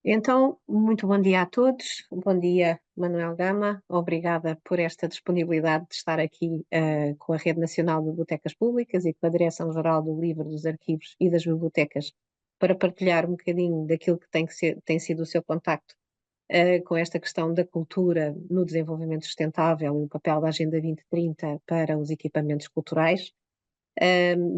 Então, muito bom dia a todos. Bom dia, Manuel Gama. Obrigada por esta disponibilidade de estar aqui com a Rede Nacional de Bibliotecas Públicas e com a Direção-Geral do Livro, dos Arquivos e das Bibliotecas para partilhar um bocadinho daquilo que tem sido o seu contacto com esta questão da cultura no desenvolvimento sustentável e o papel da Agenda 2030 para os equipamentos culturais.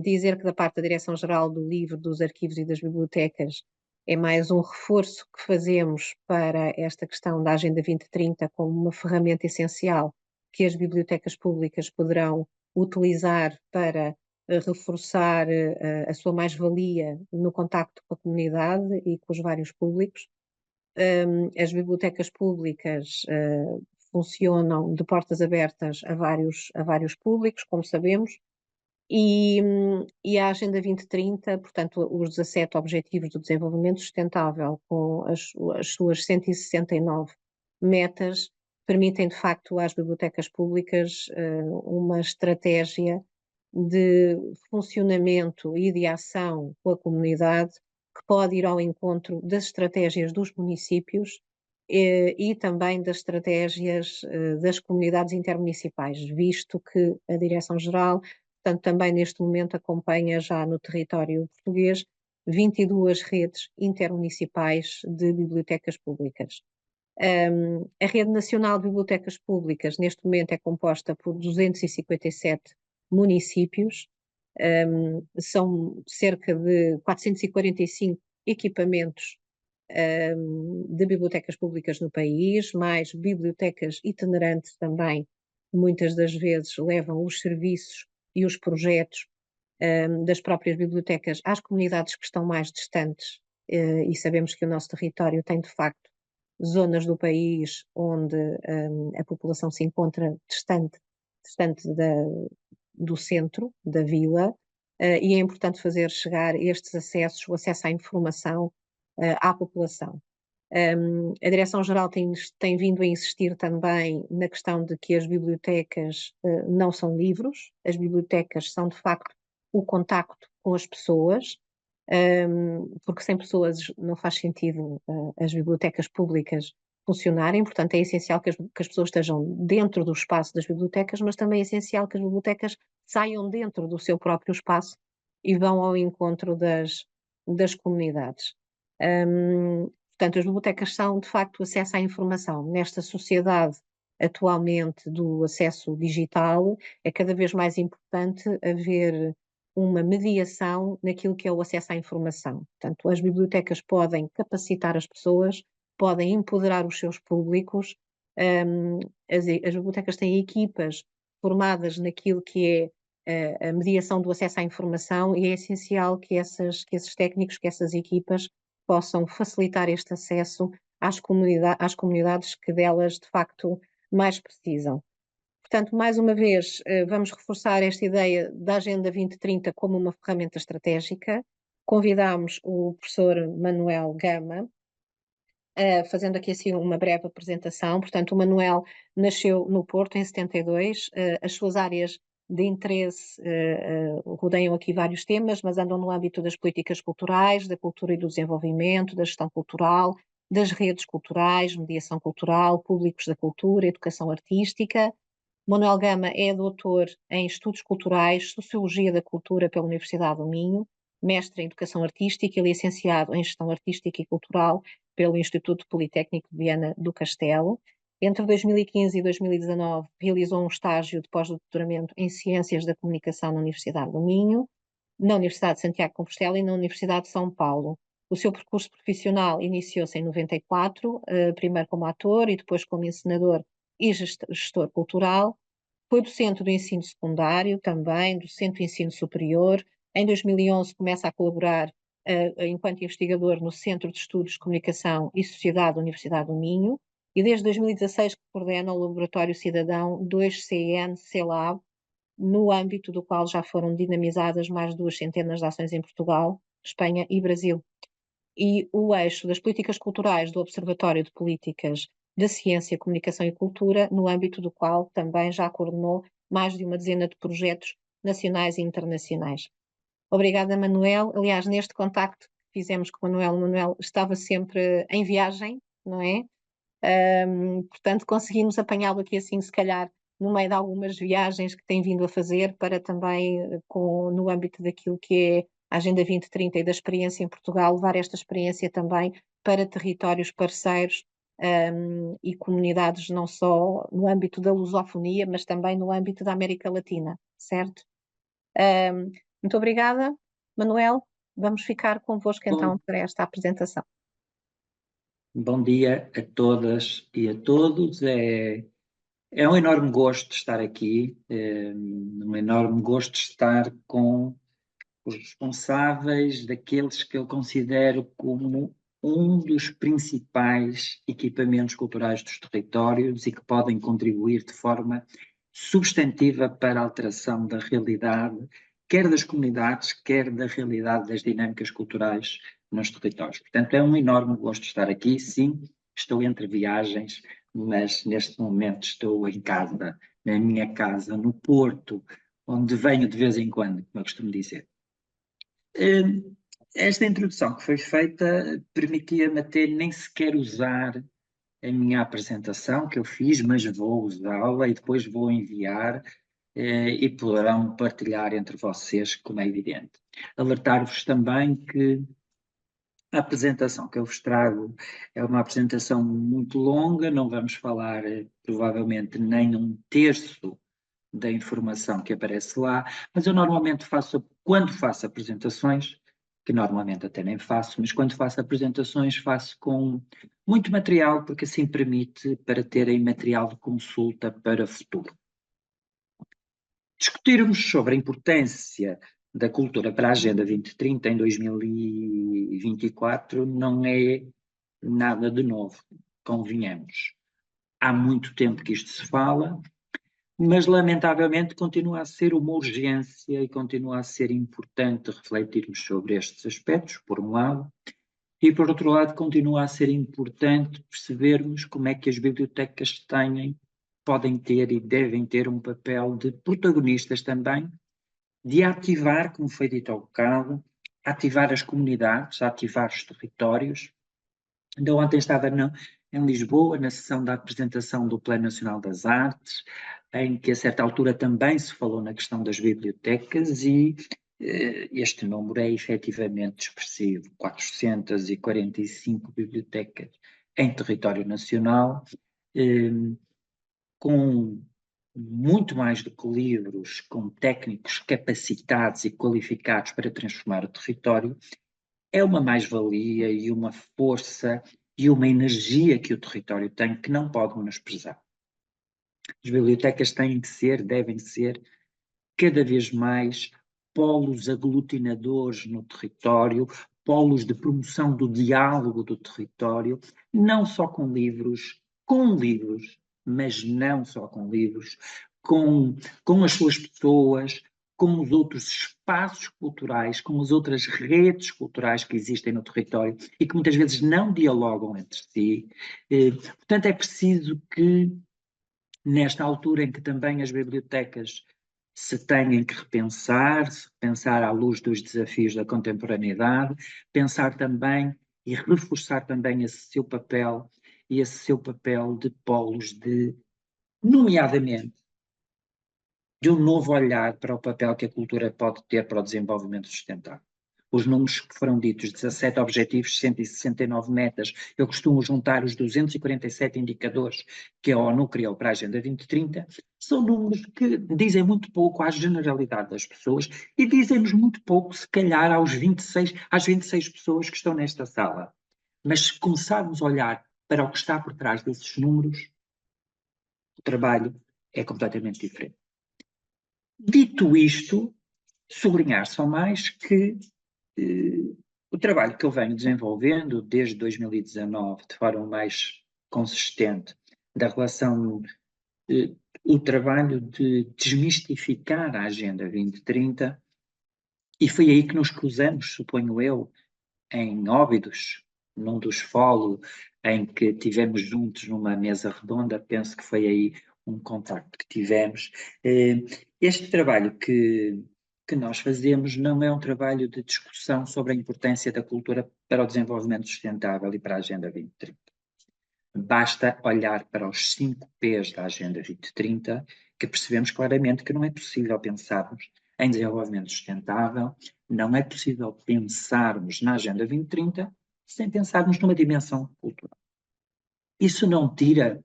Dizer que da parte da Direção-Geral do Livro, dos Arquivos e das Bibliotecas é mais um reforço que fazemos para esta questão da Agenda 2030 como uma ferramenta essencial que as bibliotecas públicas poderão utilizar para reforçar a sua mais-valia no contacto com a comunidade e com os vários públicos. As bibliotecas públicas funcionam de portas abertas a vários públicos, como sabemos, e a Agenda 2030, portanto, os 17 Objetivos do Desenvolvimento Sustentável, com as suas 169 metas, permitem, de facto, às bibliotecas públicas uma estratégia de funcionamento e de ação com a comunidade que pode ir ao encontro das estratégias dos municípios e também das estratégias das comunidades intermunicipais, visto que a Direção-Geral, portanto, também neste momento acompanha já no território português 22 redes intermunicipais de bibliotecas públicas. A Rede Nacional de Bibliotecas Públicas, neste momento, é composta por 257 municípios, são cerca de 445 equipamentos de bibliotecas públicas no país, mais bibliotecas itinerantes também, muitas das vezes levam os serviços e os projetos das próprias bibliotecas às comunidades que estão mais distantes, e sabemos que o nosso território tem, de facto, zonas do país onde a população se encontra distante do centro, da vila, e é importante fazer chegar estes acessos, o acesso à informação à população. A Direção-Geral tem vindo a insistir também na questão de que as bibliotecas não são livros, as bibliotecas são, de facto, o contacto com as pessoas, porque sem pessoas não faz sentido as bibliotecas públicas funcionarem, portanto é essencial que as pessoas estejam dentro do espaço das bibliotecas, mas também é essencial que as bibliotecas saiam dentro do seu próprio espaço e vão ao encontro das comunidades. Portanto, as bibliotecas são, de facto, acesso à informação. Nesta sociedade atualmente do acesso digital, é cada vez mais importante haver uma mediação naquilo que é o acesso à informação. Portanto, as bibliotecas podem capacitar as pessoas, podem empoderar os seus públicos, as bibliotecas têm equipas formadas naquilo que é a mediação do acesso à informação e é essencial que esses técnicos, que essas equipas possam facilitar este acesso às comunidades que delas, de facto, mais precisam. Portanto, mais uma vez, vamos reforçar esta ideia da Agenda 2030 como uma ferramenta estratégica. Convidamos o professor Manuel Gama, fazendo aqui assim uma breve apresentação. Portanto, o Manuel nasceu no Porto em 72, as suas áreas de interesse rodeiam aqui vários temas, mas andam no âmbito das políticas culturais, da cultura e do desenvolvimento, da gestão cultural, das redes culturais, mediação cultural, públicos da cultura, educação artística. Manuel Gama é doutor em Estudos Culturais, Sociologia da Cultura pela Universidade do Minho, mestre em Educação Artística e licenciado em Gestão Artística e Cultural pelo Instituto Politécnico de Viana do Castelo. Entre 2015 e 2019 realizou um estágio de pós-doutoramento em Ciências da Comunicação na Universidade do Minho, na Universidade de Santiago de Compostela e na Universidade de São Paulo. O seu percurso profissional iniciou-se em 94, primeiro como ator e depois como encenador e gestor cultural. Foi docente do ensino secundário também, docente do ensino superior. Em 2011 começa a colaborar enquanto investigador no Centro de Estudos de Comunicação e Sociedade da Universidade do Minho e desde 2016 que coordena o Laboratório Cidadão 2CN CELAB, no âmbito do qual já foram dinamizadas mais de 200 de ações em Portugal, Espanha e Brasil. E o eixo das políticas culturais do Observatório de Políticas da Ciência, Comunicação e Cultura, no âmbito do qual também já coordenou mais de uma dezena de projetos nacionais e internacionais. Obrigada, Manuel. Aliás, neste contacto que fizemos com o Manuel estava sempre em viagem, não é? Portanto, conseguimos apanhá-lo aqui assim, se calhar, no meio de algumas viagens que tem vindo a fazer, para também, no âmbito daquilo que é a Agenda 2030 e da experiência em Portugal, levar esta experiência também para territórios parceiros, e comunidades, não só no âmbito da lusofonia, mas também no âmbito da América Latina, certo? Muito obrigada, Manuel. Vamos ficar convosco então Bom, para esta apresentação. bom dia a todas e a todos. É um enorme gosto estar aqui, um enorme gosto de estar com os responsáveis daqueles que eu considero como um dos principais equipamentos culturais dos territórios e que podem contribuir de forma substantiva para a alteração da realidade, quer das comunidades, quer da realidade das dinâmicas culturais nos territórios. Portanto, é um enorme gosto estar aqui. Sim, estou entre viagens, mas neste momento estou em casa, na minha casa, no Porto, onde venho de vez em quando, como eu costumo dizer. Esta introdução que foi feita permitia-me até nem sequer usar a minha apresentação que eu fiz, mas vou usá-la e depois vou enviar e poderão partilhar entre vocês, como é evidente. Alertar-vos também que a apresentação que eu vos trago é uma apresentação muito longa, não vamos falar provavelmente nem um terço da informação que aparece lá, mas eu normalmente faço, quando faço apresentações, que normalmente até nem faço, mas quando faço apresentações faço com muito material, porque assim permite para terem material de consulta para futuro. Discutirmos sobre a importância da cultura para a Agenda 2030 em 2024 não é nada de novo, convenhamos. Há muito tempo que isto se fala, mas lamentavelmente continua a ser uma urgência e continua a ser importante refletirmos sobre estes aspectos, por um lado, e por outro lado continua a ser importante percebermos como é que as bibliotecas podem ter e devem ter um papel de protagonistas também, de ativar, como foi dito ao bocado, ativar as comunidades, ativar os territórios. Ainda ontem estava em Lisboa, na sessão da apresentação do Plano Nacional das Artes, em que a certa altura também se falou na questão das bibliotecas e este número é efetivamente expressivo, 445 bibliotecas em território nacional, com muito mais do que livros, com técnicos capacitados e qualificados para transformar o território, é uma mais-valia e uma força e uma energia que o território tem que não pode menosprezar. As bibliotecas têm que ser, devem ser, cada vez mais polos aglutinadores no território, polos de promoção do diálogo do território, não só com livros, mas não só com livros, com as suas pessoas, com os outros espaços culturais, com as outras redes culturais que existem no território e que muitas vezes não dialogam entre si. Portanto, é preciso que, nesta altura em que também as bibliotecas se têm que repensar, se pensar à luz dos desafios da contemporaneidade, pensar também e reforçar também esse seu papel e esse seu papel de polos de, nomeadamente, de um novo olhar para o papel que a cultura pode ter para o desenvolvimento sustentável. Os números que foram ditos, 17 objetivos, 169 metas, eu costumo juntar os 247 indicadores que a ONU criou para a Agenda 2030, são números que dizem muito pouco à generalidade das pessoas e dizem-nos muito pouco, se calhar, às 26 pessoas que estão nesta sala. Mas se começarmos a olhar para o que está por trás desses números, o trabalho é completamente diferente. Dito isto, sublinhar só mais que o trabalho que eu venho desenvolvendo desde 2019 de forma mais consistente da relação, o trabalho de desmistificar a Agenda 2030, e foi aí que nos cruzamos, suponho eu, em Óbidos, num dos fóruns em que tivemos juntos numa mesa redonda, penso que foi aí um contacto que tivemos. Este trabalho que que nós fazemos não é um trabalho de discussão sobre a importância da cultura para o desenvolvimento sustentável e para a Agenda 2030. Basta olhar para os 5 P's da Agenda 2030 que percebemos claramente que não é possível pensarmos em desenvolvimento sustentável, não é possível pensarmos na Agenda 2030 sem pensarmos numa dimensão cultural. Isso não tira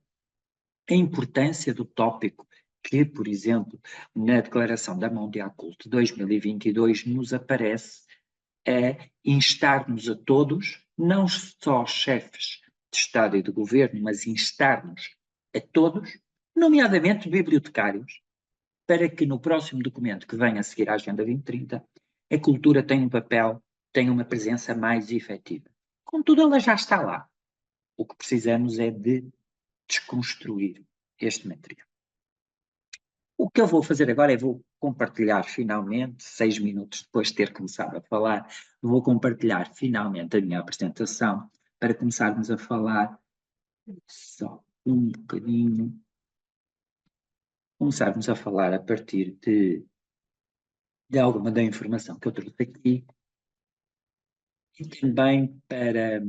a importância do tópico que, por exemplo, na Declaração da Mondiacult de 2022 nos aparece a instar-nos a todos, não só chefes de Estado e de Governo, mas instar-nos a todos, nomeadamente bibliotecários, para que no próximo documento que venha a seguir à Agenda 2030, a cultura tenha um papel, tenha uma presença mais efetiva. Contudo, ela já está lá. O que precisamos é de desconstruir este material. O que eu vou fazer agora é vou compartilhar finalmente, 6 minutos depois de ter começado a falar, vou compartilhar finalmente a minha apresentação para começarmos a falar só um bocadinho, começarmos a falar a partir de alguma da informação que eu trouxe aqui e também para,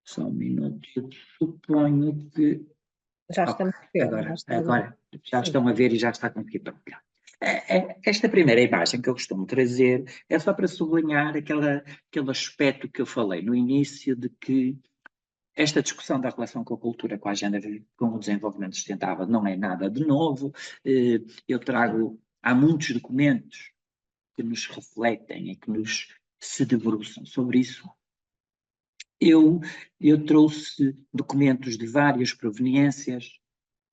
só um minuto, eu suponho que Já ok, estamos a ver, agora já sim. estão a ver e já está a conseguir partilhar. Esta primeira imagem que eu costumo trazer é só para sublinhar aquele aspecto que eu falei no início de que esta discussão da relação com a cultura, com a agenda, com o desenvolvimento sustentável não é nada de novo. Eu trago, há muitos documentos que nos refletem e que nos se debruçam sobre isso. Eu trouxe documentos de várias proveniências,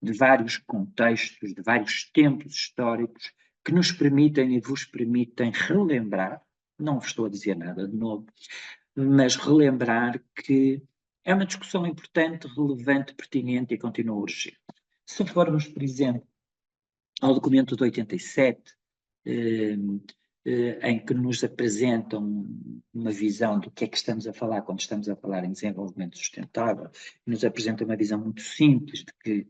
de vários contextos, de vários tempos históricos, que nos permitem e vos permitem relembrar, não vos estou a dizer nada de novo, mas relembrar que é uma discussão importante, relevante, pertinente e continua urgente. Se formos, por exemplo, ao documento de 87, em que nos apresentam uma visão do que é que estamos a falar quando estamos a falar em desenvolvimento sustentável, nos apresentam uma visão muito simples de que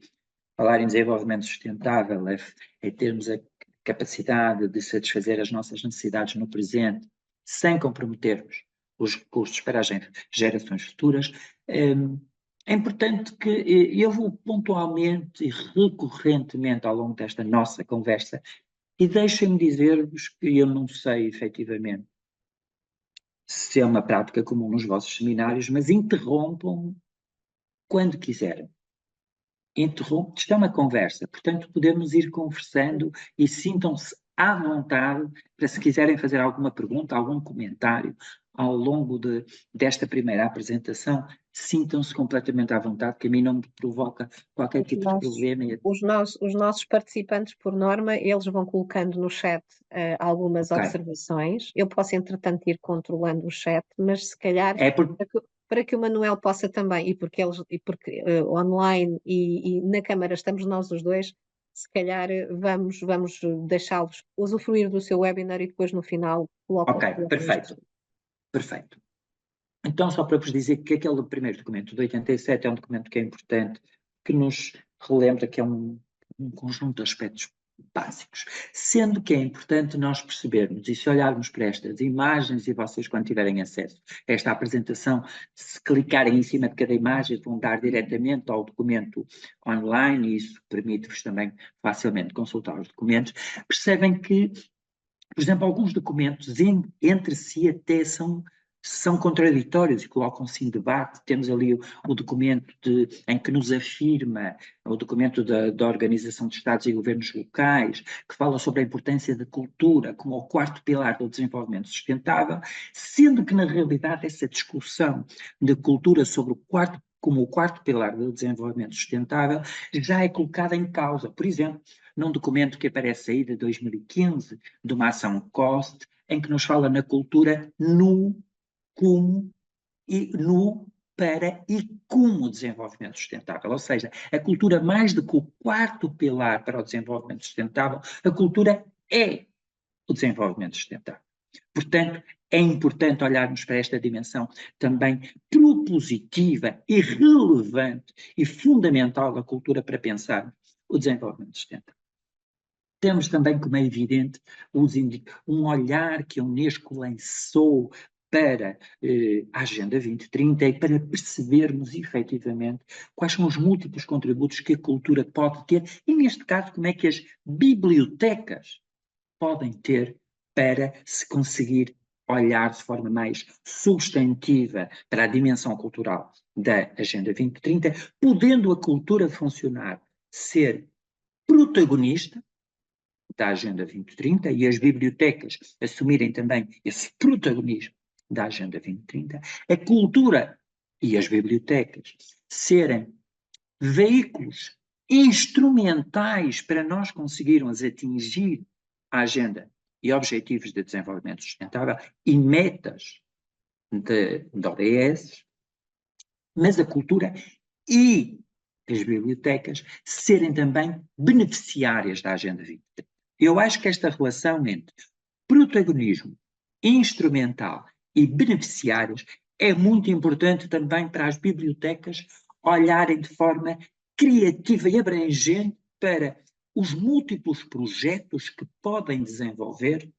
falar em desenvolvimento sustentável é termos a capacidade de satisfazer as nossas necessidades no presente, sem comprometermos os recursos para as gerações futuras. É importante que eu vou pontualmente e recorrentemente ao longo desta nossa conversa, e deixem-me dizer-vos que eu não sei efetivamente se é uma prática comum nos vossos seminários, mas interrompam-me quando quiserem. Interrompe, isto é uma conversa, portanto podemos ir conversando e sintam-se à vontade para se quiserem fazer alguma pergunta, algum comentário ao longo desta primeira apresentação, sintam-se completamente à vontade, que a mim não me provoca qualquer tipo de problema. Os nossos participantes, por norma, eles vão colocando no chat algumas Okay. observações. Eu posso, entretanto, ir controlando o chat, mas se calhar para que o Manuel possa também, e porque online e na Câmara estamos nós os dois, se calhar vamos deixá-los usufruir do seu webinar e depois no final colocam. Ok, perfeito. Então, só para vos dizer que aquele primeiro documento de 87 é um documento que é importante, que nos relembra que é um conjunto de aspectos básicos, sendo que é importante nós percebermos, e se olharmos para estas imagens, e vocês quando tiverem acesso a esta apresentação, se clicarem em cima de cada imagem, vão dar diretamente ao documento online, e isso permite-vos também facilmente consultar os documentos, percebem que, por exemplo, alguns documentos entre si até são contraditórios e colocam-se em debate. Temos ali o documento em que nos afirma, o documento da Organização de Estados e Governos Locais, que fala sobre a importância da cultura como o quarto pilar do desenvolvimento sustentável, sendo que, na realidade, essa discussão de cultura como o quarto pilar do desenvolvimento sustentável já é colocada em causa. Por exemplo, num documento que aparece aí de 2015, de uma ação COST, em que nos fala na cultura para e como desenvolvimento sustentável. Ou seja, a cultura, mais do que o quarto pilar para o desenvolvimento sustentável, a cultura é o desenvolvimento sustentável. Portanto, é importante olharmos para esta dimensão também propositiva e relevante e fundamental da cultura para pensar o desenvolvimento sustentável. Temos também, como é evidente, um olhar que a Unesco lançou para a Agenda 2030 e para percebermos efetivamente quais são os múltiplos contributos que a cultura pode ter e, neste caso, como é que as bibliotecas podem ter para se conseguir olhar de forma mais substantiva para a dimensão cultural da Agenda 2030, podendo a cultura funcionar, ser protagonista da Agenda 2030 e as bibliotecas assumirem também esse protagonismo da Agenda 2030, a cultura e as bibliotecas serem veículos instrumentais para nós conseguirmos atingir a agenda e objetivos de desenvolvimento sustentável e metas de ODS, mas a cultura e as bibliotecas serem também beneficiárias da Agenda 2030. Eu acho que esta relação entre protagonismo instrumental e beneficiários é muito importante também para as bibliotecas olharem de forma criativa e abrangente para os múltiplos projetos que podem desenvolver,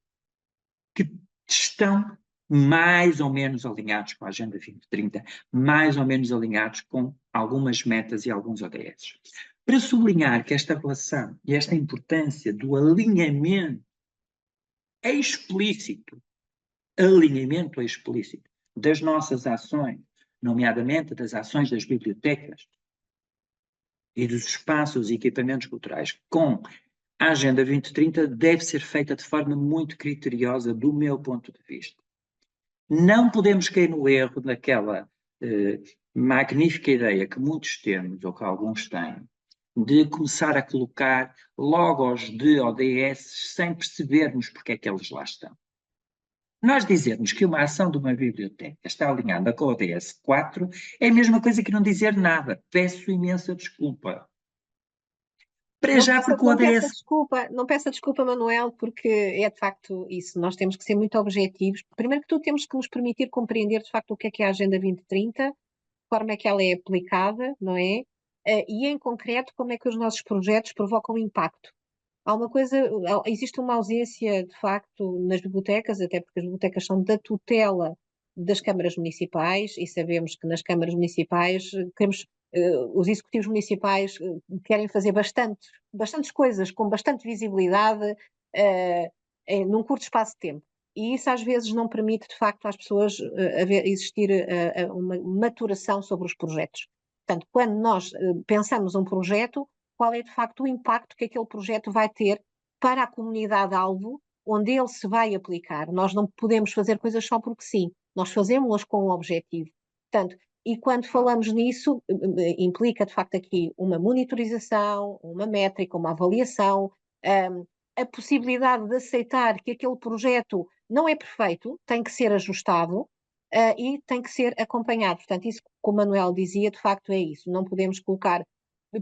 que estão mais ou menos alinhados com a Agenda 2030, mais ou menos alinhados com algumas metas e alguns ODS. Para sublinhar que esta relação e esta importância do alinhamento explícito das nossas ações, nomeadamente das ações das bibliotecas e dos espaços e equipamentos culturais com a Agenda 2030 deve ser feita de forma muito criteriosa do meu ponto de vista. Não podemos cair no erro daquela magnífica ideia que muitos temos, ou que alguns têm, de começar a colocar logos de ODS sem percebermos porque é que eles lá estão. Nós dizermos que uma ação de uma biblioteca está alinhada com o ODS 4 é a mesma coisa que não dizer nada. Peço imensa desculpa. Para já, porque o ODS... Não peça desculpa, Manuel, porque é de facto isso. Nós temos que ser muito objetivos. Primeiro que tudo, temos que nos permitir compreender de facto o que é a Agenda 2030, de forma é que ela é aplicada, não é? E em concreto, como é que os nossos projetos provocam impacto. Há uma coisa, existe uma ausência de facto nas bibliotecas, até porque as bibliotecas são da tutela das câmaras municipais e sabemos que nas câmaras municipais queremos, os executivos municipais querem fazer bastantes coisas com bastante visibilidade num curto espaço de tempo. E isso às vezes não permite de facto às pessoas existir uma maturação sobre os projetos. Portanto, quando nós pensamos um projeto, qual é de facto o impacto que aquele projeto vai ter para a comunidade-alvo onde ele se vai aplicar. Nós não podemos fazer coisas só porque sim, nós fazemos-las com um objetivo. Portanto, e quando falamos nisso, implica de facto aqui uma monitorização, uma métrica, uma avaliação, a possibilidade de aceitar que aquele projeto não é perfeito, tem que ser ajustado, e tem que ser acompanhado. Portanto, isso, como o Manuel dizia, de facto é isso. Não podemos colocar.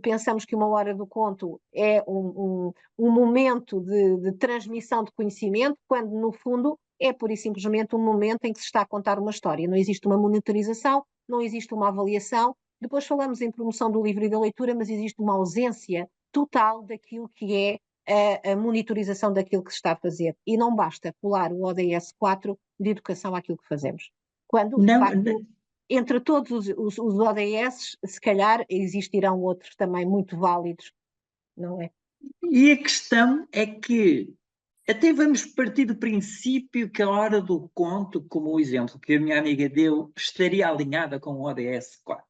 Pensamos que uma hora do conto é um momento de transmissão de conhecimento, quando no fundo é pura e simplesmente um momento em que se está a contar uma história. Não existe uma monitorização, não existe uma avaliação. Depois falamos em promoção do livro e da leitura, mas existe uma ausência total daquilo que é a monitorização daquilo que se está a fazer. E não basta colar o ODS 4 de educação àquilo que fazemos. Quando, de facto, entre todos os ODS, se calhar existirão outros também muito válidos, não é? E a questão é que até vamos partir do princípio que a hora do conto, como o exemplo que a minha amiga deu, estaria alinhada com o ODS 4.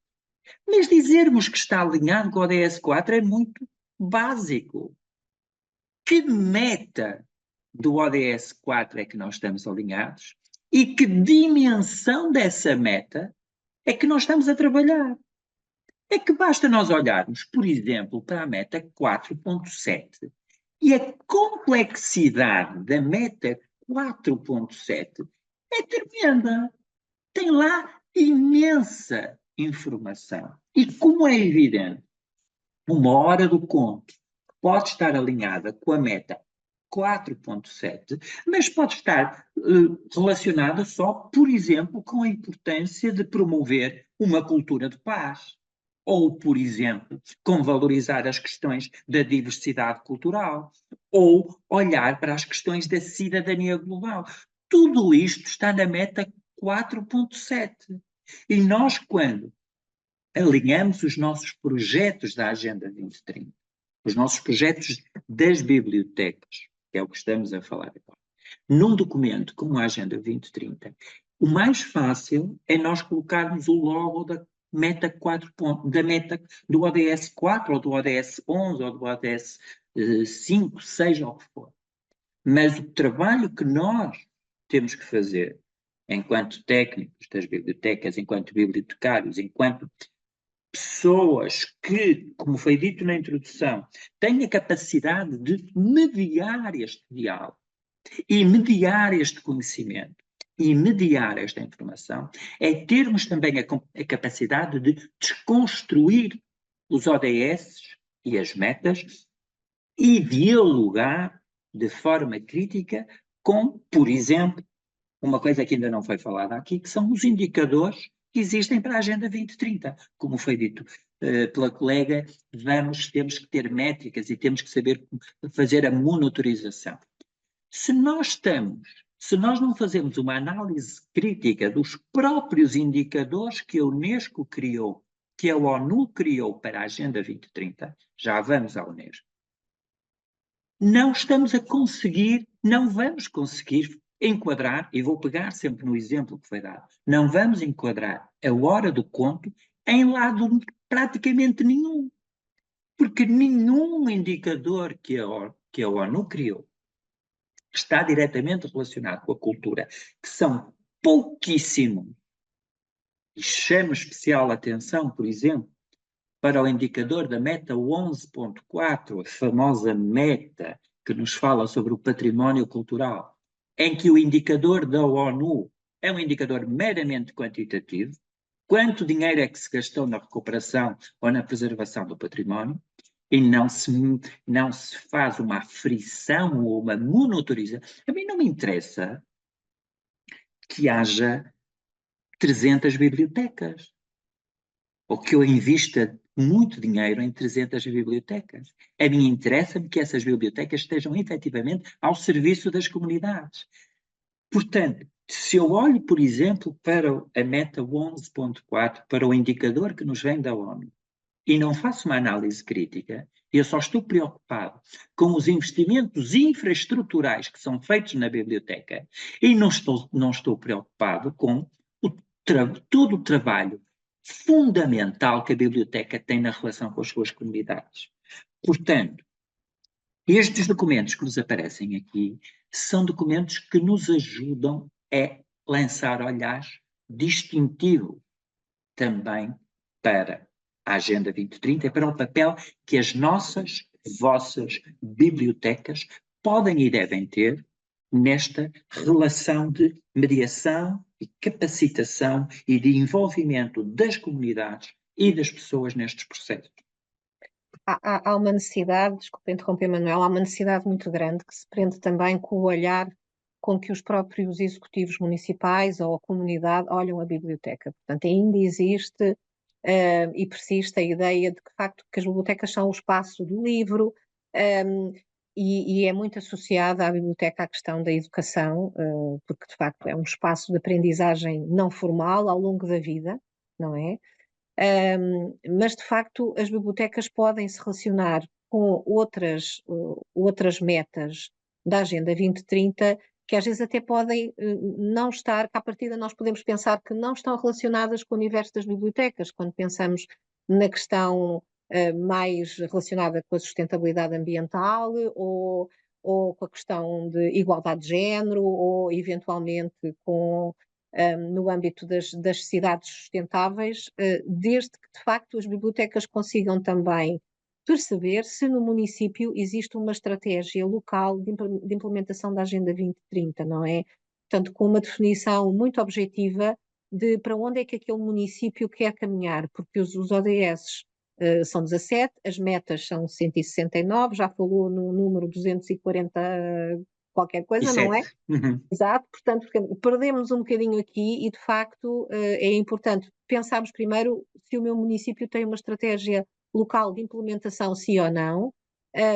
Mas dizermos que está alinhado com o ODS 4 é muito básico. Que meta do ODS 4 é que nós estamos alinhados? E que dimensão dessa meta é que nós estamos a trabalhar? É que basta nós olharmos, por exemplo, para a meta 4.7 e a complexidade da meta 4.7 é tremenda. Tem lá imensa informação. E como é evidente, uma hora do conto pode estar alinhada com a meta 4.7, mas pode estar relacionada só, por exemplo, com a importância de promover uma cultura de paz, ou, por exemplo, com valorizar as questões da diversidade cultural, ou olhar para as questões da cidadania global. Tudo isto está na meta 4.7. E nós, quando alinhamos os nossos projetos da Agenda 2030, os nossos projetos das bibliotecas, que é o que estamos a falar agora, num documento como a Agenda 2030, o mais fácil é nós colocarmos o logo da meta 4 pontos, da meta do ODS 4, ou do ODS 11, ou do ODS 5, seja o que for. Mas o trabalho que nós temos que fazer, enquanto técnicos das bibliotecas, enquanto bibliotecários, enquanto pessoas que, como foi dito na introdução, têm a capacidade de mediar este diálogo e mediar este conhecimento e mediar esta informação, é termos também a capacidade de desconstruir os ODS e as metas e dialogar de forma crítica com, por exemplo, uma coisa que ainda não foi falada aqui, que são os indicadores que existem para a Agenda 2030. Como foi dito pela colega, temos que ter métricas e temos que saber fazer a monitorização. Se nós não fazemos uma análise crítica dos próprios indicadores que a Unesco criou, que a ONU criou para a Agenda 2030, já vamos à Unesco, não vamos conseguir enquadrar, e vou pegar sempre no exemplo que foi dado, não vamos enquadrar a hora do conto em lado praticamente nenhum, porque nenhum indicador que a ONU criou está diretamente relacionado com a cultura, que são pouquíssimos, e chamo especial atenção, por exemplo, para o indicador da meta 11.4, a famosa meta que nos fala sobre o património cultural, em que o indicador da ONU é um indicador meramente quantitativo, quanto dinheiro é que se gastou na recuperação ou na preservação do património, e não se faz uma aferição ou uma monitorização. A mim não me interessa que haja 300 bibliotecas, ou que eu invista muito dinheiro em 300 bibliotecas. A mim interessa-me que essas bibliotecas estejam efetivamente ao serviço das comunidades. Portanto, se eu olho, por exemplo, para a meta 11.4, para o indicador que nos vem da ONU, e não faço uma análise crítica, eu só estou preocupado com os investimentos infraestruturais que são feitos na biblioteca e não estou preocupado com todo o trabalho fundamental que a biblioteca tem na relação com as suas comunidades. Portanto, estes documentos que nos aparecem aqui são documentos que nos ajudam a lançar olhares distintivos também para a Agenda 2030 e para o papel que as vossas bibliotecas podem e devem ter nesta relação de mediação e capacitação e de envolvimento das comunidades e das pessoas nestes processos. Há uma necessidade, desculpa interromper, Manuel, há uma necessidade muito grande que se prende também com o olhar com que os próprios executivos municipais ou a comunidade olham a biblioteca. Portanto, ainda existe e persiste a ideia de que, de facto, que as bibliotecas são o espaço do livro, e é muito associada à biblioteca à questão da educação, porque, de facto, é um espaço de aprendizagem não formal ao longo da vida, não é? Mas, de facto, as bibliotecas podem se relacionar com outras metas da Agenda 2030, que às vezes até podem não estar, que à partida nós podemos pensar que não estão relacionadas com o universo das bibliotecas, quando pensamos na questão mais relacionada com a sustentabilidade ambiental ou com a questão de igualdade de género, ou eventualmente com no âmbito das cidades sustentáveis, desde que de facto as bibliotecas consigam também perceber se no município existe uma estratégia local de implementação da Agenda 2030, não é? Portanto, com uma definição muito objetiva de para onde é que aquele município quer caminhar, porque os ODS são 17, as metas são 169, já falou no número 240 qualquer coisa, não é? 7. Uhum. Exato, portanto, perdemos um bocadinho aqui e, de facto, é importante pensarmos primeiro se o meu município tem uma estratégia local de implementação, sim ou não,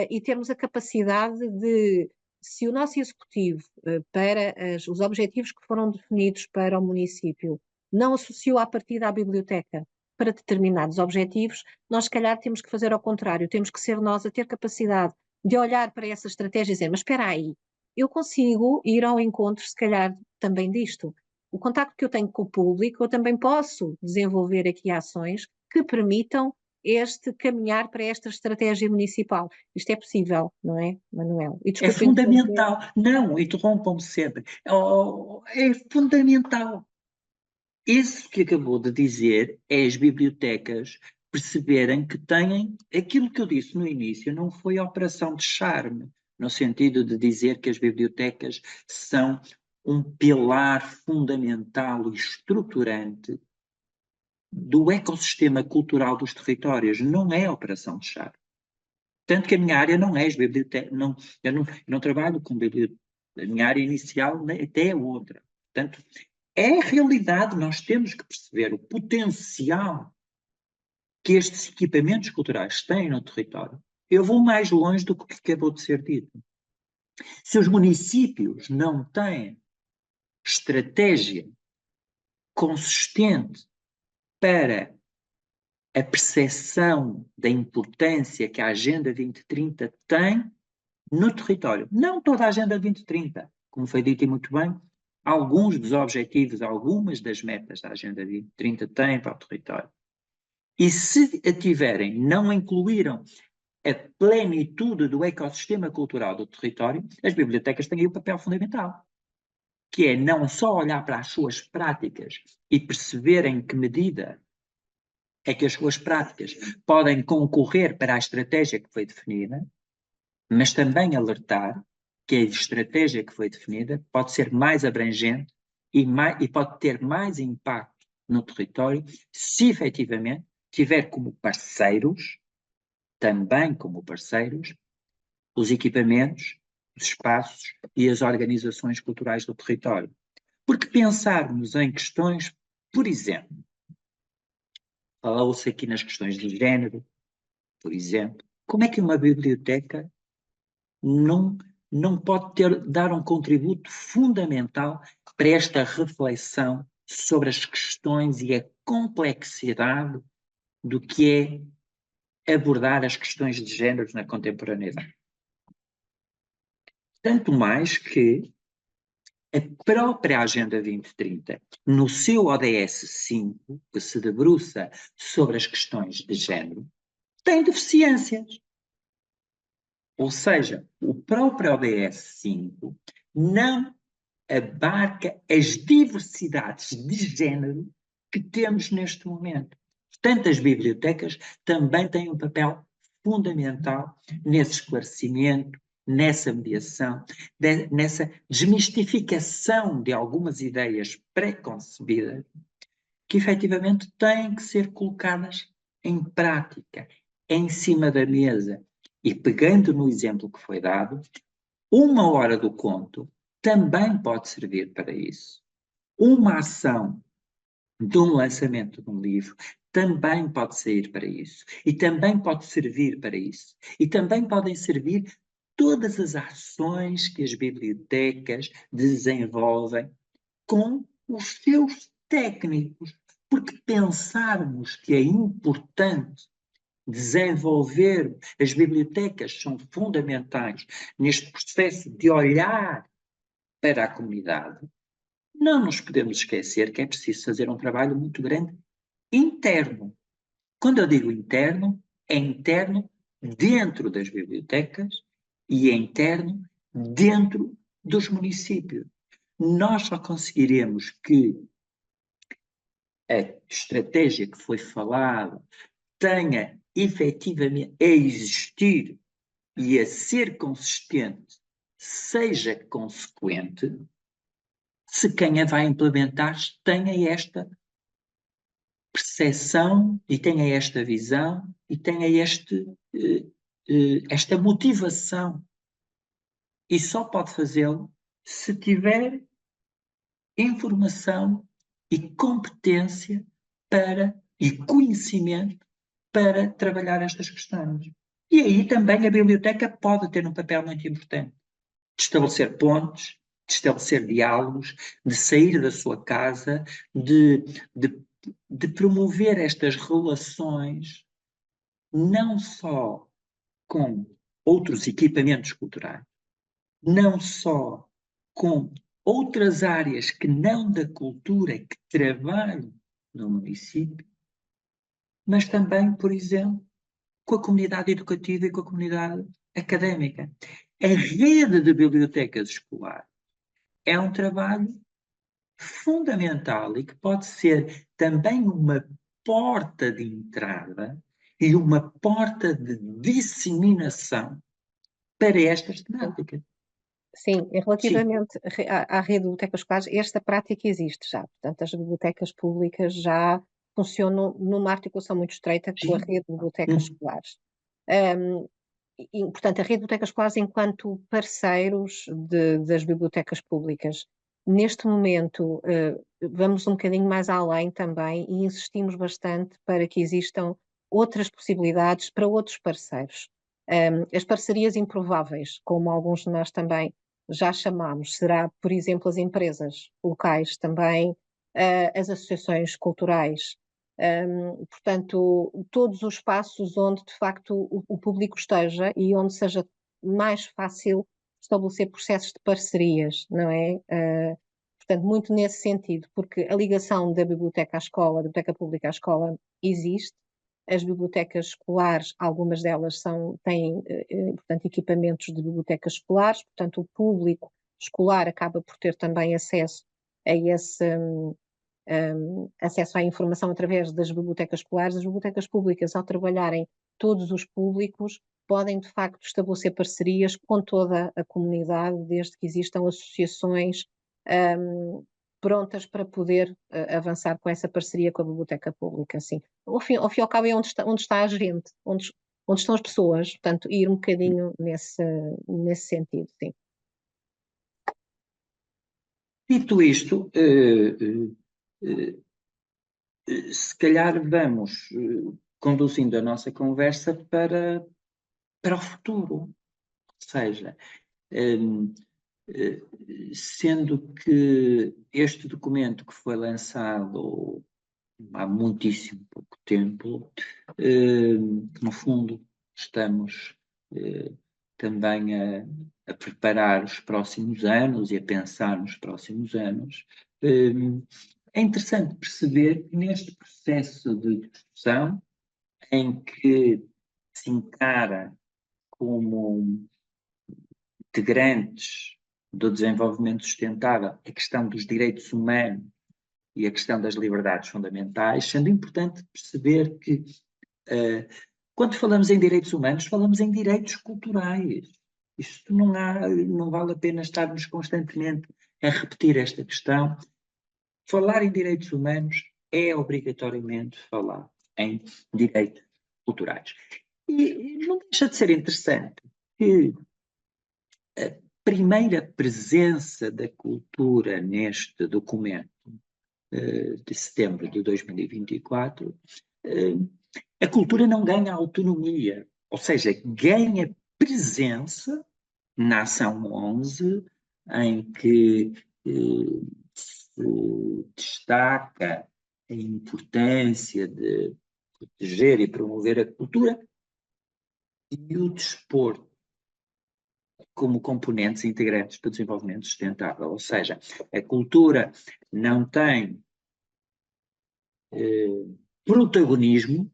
e termos a capacidade de, se o nosso executivo, para os objetivos que foram definidos para o município, não associou à partida à biblioteca para determinados objetivos, nós, se calhar, temos que fazer ao contrário, temos que ser nós a ter capacidade de olhar para essa estratégia e dizer, mas espera aí, eu consigo ir ao encontro, se calhar, também disto. O contacto que eu tenho com o público, eu também posso desenvolver aqui ações que permitam este caminhar para esta estratégia municipal. Isto é possível, não é, Manuel? E É desculpe interromper. fundamental. Não, interrompam-me sempre. É fundamental. Isso que acabou de dizer é as bibliotecas perceberem que têm aquilo que eu disse no início, não foi operação de charme, no sentido de dizer que as bibliotecas são um pilar fundamental e estruturante do ecossistema cultural dos territórios. Não é operação de charme. Tanto que a minha área não é as bibliotecas, não, eu não trabalho com bibliotecas. A minha área inicial até é outra. Portanto, é a realidade, nós temos que perceber o potencial que estes equipamentos culturais têm no território. Eu vou mais longe do que acabou de ser dito. Se os municípios não têm estratégia consistente para a percepção da importância que a Agenda 2030 tem no território, não toda a Agenda 2030, como foi dito e muito bem, alguns dos objetivos, algumas das metas da Agenda 2030 têm para o território. E se a tiverem, não incluíram a plenitude do ecossistema cultural do território, as bibliotecas têm aí um papel fundamental, que é não só olhar para as suas práticas e perceber em que medida é que as suas práticas podem concorrer para a estratégia que foi definida, mas também alertar que a estratégia que foi definida pode ser mais abrangente e pode ter mais impacto no território se efetivamente tiver como parceiros, também como parceiros, os equipamentos, os espaços e as organizações culturais do território. Porque pensarmos em questões, por exemplo, falou-se aqui nas questões de género, por exemplo, como é que uma biblioteca não, não pode dar um contributo fundamental para esta reflexão sobre as questões e a complexidade do que é abordar as questões de géneros na contemporaneidade. Tanto mais que a própria Agenda 2030, no seu ODS 5, que se debruça sobre as questões de género, tem deficiências. Ou seja, o próprio ODS 5 não abarca as diversidades de género que temos neste momento. Portanto, as bibliotecas também têm um papel fundamental nesse esclarecimento, nessa mediação, nessa desmistificação de algumas ideias pré-concebidas que efetivamente têm que ser colocadas em prática, em cima da mesa. E pegando no exemplo que foi dado, uma hora do conto também pode servir para isso. Uma ação de um lançamento de um livro também pode sair para isso. E também pode servir para isso. E também podem servir todas as ações que as bibliotecas desenvolvem com os seus técnicos. Porque pensarmos que é importante desenvolver, as bibliotecas são fundamentais neste processo de olhar para a comunidade, não nos podemos esquecer que é preciso fazer um trabalho muito grande interno. Quando eu digo interno, é interno dentro das bibliotecas e é interno dentro dos municípios. Nós só conseguiremos que a estratégia que foi falada tenha efetivamente a existir e a ser consistente, seja consequente, se quem a vai implementar tenha esta percepção e tenha esta visão e tenha esta motivação e só pode fazê-lo se tiver informação e competência e conhecimento para trabalhar estas questões. E aí também a biblioteca pode ter um papel muito importante, de estabelecer pontes, de estabelecer diálogos, de sair da sua casa, de promover estas relações, não só com outros equipamentos culturais, não só com outras áreas que não da cultura que trabalham no município, mas também, por exemplo, com a comunidade educativa e com a comunidade académica. A rede de bibliotecas escolares é um trabalho fundamental e que pode ser também uma porta de entrada e uma porta de disseminação para estas temáticas. Sim, e Sim, relativamente à rede de bibliotecas escolares, esta prática existe já. Portanto, as bibliotecas públicas já funcionam numa articulação muito estreita com a sim. rede de bibliotecas escolares. Um, portanto, a rede de bibliotecas escolares enquanto parceiros das bibliotecas públicas. Neste momento, vamos um bocadinho mais além também e insistimos bastante para que existam outras possibilidades para outros parceiros. As parcerias improváveis, como alguns de nós também já chamámos, será, por exemplo, as empresas locais também, as associações culturais, portanto, todos os espaços onde de facto o público esteja e onde seja mais fácil estabelecer processos de parcerias, não é? Portanto, muito nesse sentido, porque a ligação da biblioteca à escola, da biblioteca pública à escola, existe. As bibliotecas escolares, algumas delas têm, portanto, equipamentos de bibliotecas escolares, portanto, o público escolar acaba por ter também acesso a esse, acesso à informação através das bibliotecas escolares. As bibliotecas públicas, ao trabalharem todos os públicos, podem de facto estabelecer parcerias com toda a comunidade, desde que existam associações prontas para poder avançar com essa parceria com a biblioteca pública. Assim. Ao fim e ao cabo é onde está a gente, onde estão as pessoas, portanto, ir um bocadinho nesse sentido, sim. Dito isto, se calhar vamos conduzindo a nossa conversa para o futuro. Ou seja, sendo que este documento que foi lançado há muitíssimo pouco tempo, que no fundo estamos também a preparar os próximos anos e a pensar nos próximos anos, é interessante perceber que neste processo de discussão, em que se encara como integrantes do desenvolvimento sustentável a questão dos direitos humanos e a questão das liberdades fundamentais, sendo importante perceber que, quando falamos em direitos humanos, falamos em direitos culturais. Isto não vale a pena estarmos constantemente a repetir esta questão. Falar em direitos humanos é obrigatoriamente falar em direitos culturais. E não deixa de ser interessante que a primeira presença da cultura neste documento de setembro de 2024, a cultura não ganha autonomia, ou seja, ganha presença na ação 11, em que se destaca a importância de proteger e promover a cultura e o desporto como componentes integrantes do desenvolvimento sustentável. Ou seja, a cultura não tem protagonismo,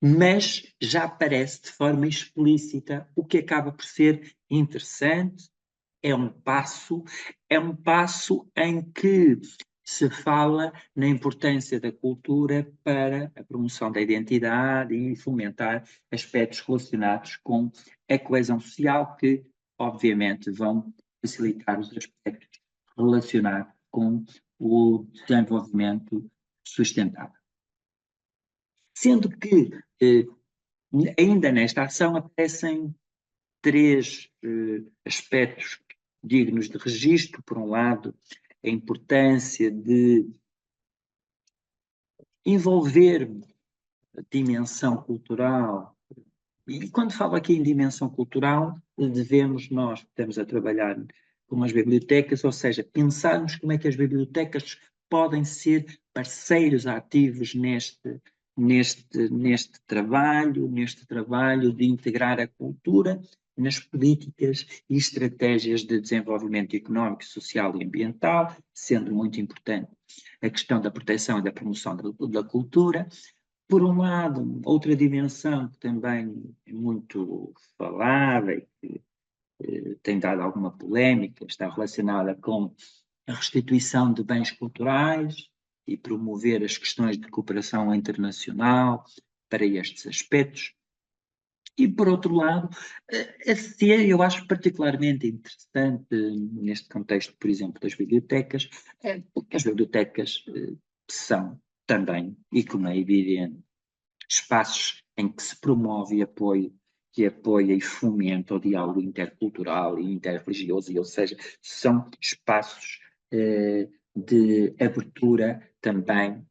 mas já aparece de forma explícita, o que acaba por ser interessante. É um passo em que se fala na importância da cultura para a promoção da identidade e fomentar aspectos relacionados com a coesão social, que obviamente vão facilitar os aspectos relacionados com o desenvolvimento sustentável. Sendo que ainda nesta ação aparecem três aspectos dignos de registro. Por um lado, a importância de envolver a dimensão cultural. E quando falo aqui em dimensão cultural, nós estamos a trabalhar com as bibliotecas, ou seja, pensarmos como é que as bibliotecas podem ser parceiros ativos neste trabalho de integrar a cultura nas políticas e estratégias de desenvolvimento económico, social e ambiental, sendo muito importante a questão da proteção e da promoção da cultura. Por um lado, outra dimensão que também é muito falada e que tem dado alguma polémica, está relacionada com a restituição de bens culturais e promover as questões de cooperação internacional para estes aspectos. E, por outro lado, a ser, eu acho particularmente interessante neste contexto, por exemplo, das bibliotecas, porque as bibliotecas são também, e como é evidente, espaços em que se promove e apoia e fomenta o diálogo intercultural e interreligioso, ou seja, são espaços de abertura também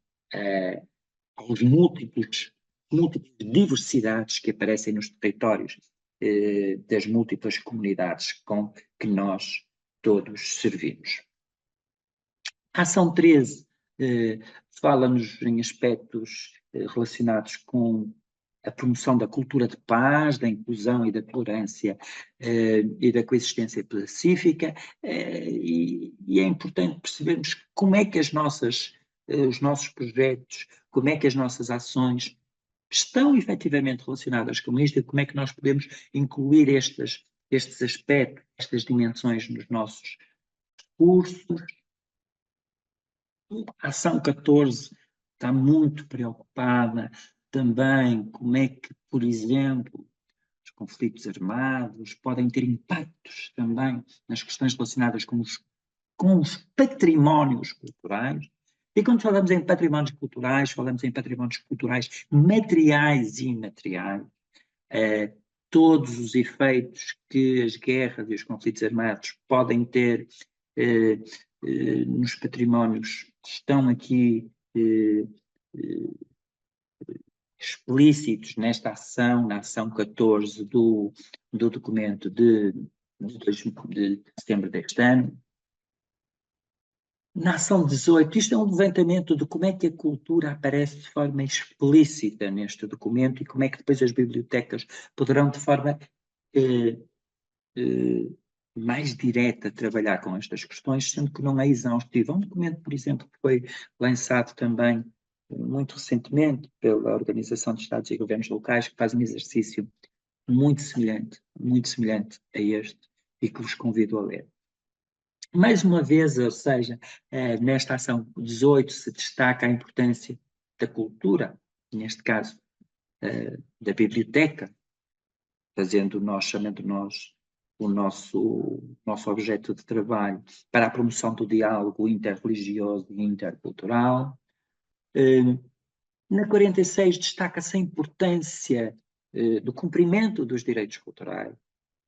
aos múltiplas diversidades que aparecem nos territórios das múltiplas comunidades com que nós todos servimos. A ação 13 fala-nos em aspectos relacionados com a promoção da cultura de paz, da inclusão e da tolerância e da coexistência pacífica, e é importante percebermos como é que os nossos projetos, como é que as nossas ações estão efetivamente relacionadas com isto e como é que nós podemos incluir estes aspectos, estas dimensões nos nossos cursos. A ação 14 está muito preocupada também como é que, por exemplo, os conflitos armados podem ter impactos também nas questões relacionadas com os patrimónios culturais. E quando falamos em patrimónios culturais, falamos em patrimónios culturais materiais e imateriais. Todos os efeitos que as guerras e os conflitos armados podem ter nos patrimónios estão aqui explícitos nesta ação, na ação 14 do documento de setembro deste ano. Na ação 18, isto é um levantamento de como é que a cultura aparece de forma explícita neste documento e como é que depois as bibliotecas poderão de forma mais direta trabalhar com estas questões, sendo que não é exaustivo. Um documento, por exemplo, que foi lançado também muito recentemente pela Organização de Estados e Governos Locais, que faz um exercício muito semelhante a este, e que vos convido a ler. Mais uma vez, ou seja, nesta ação 18 se destaca a importância da cultura, neste caso da biblioteca, chamando nós o nosso objeto de trabalho para a promoção do diálogo interreligioso e intercultural. Na 46 destaca-se a importância do cumprimento dos direitos culturais,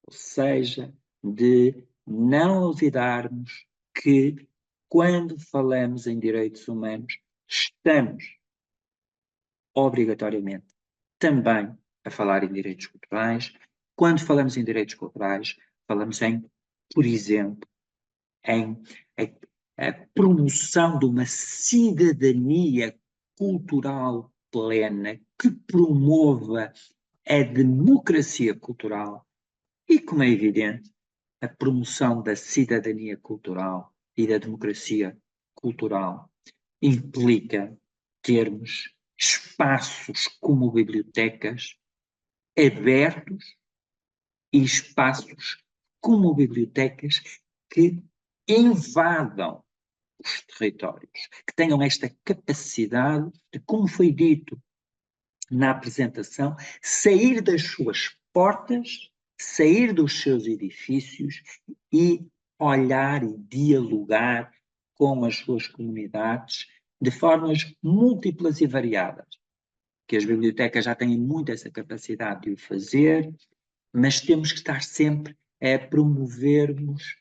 ou seja, de não olvidarmos que quando falamos em direitos humanos estamos obrigatoriamente também a falar em direitos culturais. Quando falamos em direitos culturais, falamos por exemplo, em a promoção de uma cidadania cultural plena que promova a democracia cultural e, como é evidente, a promoção da cidadania cultural e da democracia cultural implica termos espaços como bibliotecas abertos e espaços como bibliotecas que invadam os territórios, que tenham esta capacidade de, como foi dito na apresentação, sair das suas portas, sair dos seus edifícios e olhar e dialogar com as suas comunidades de formas múltiplas e variadas, que as bibliotecas já têm muito essa capacidade de o fazer, mas temos que estar sempre a promovermos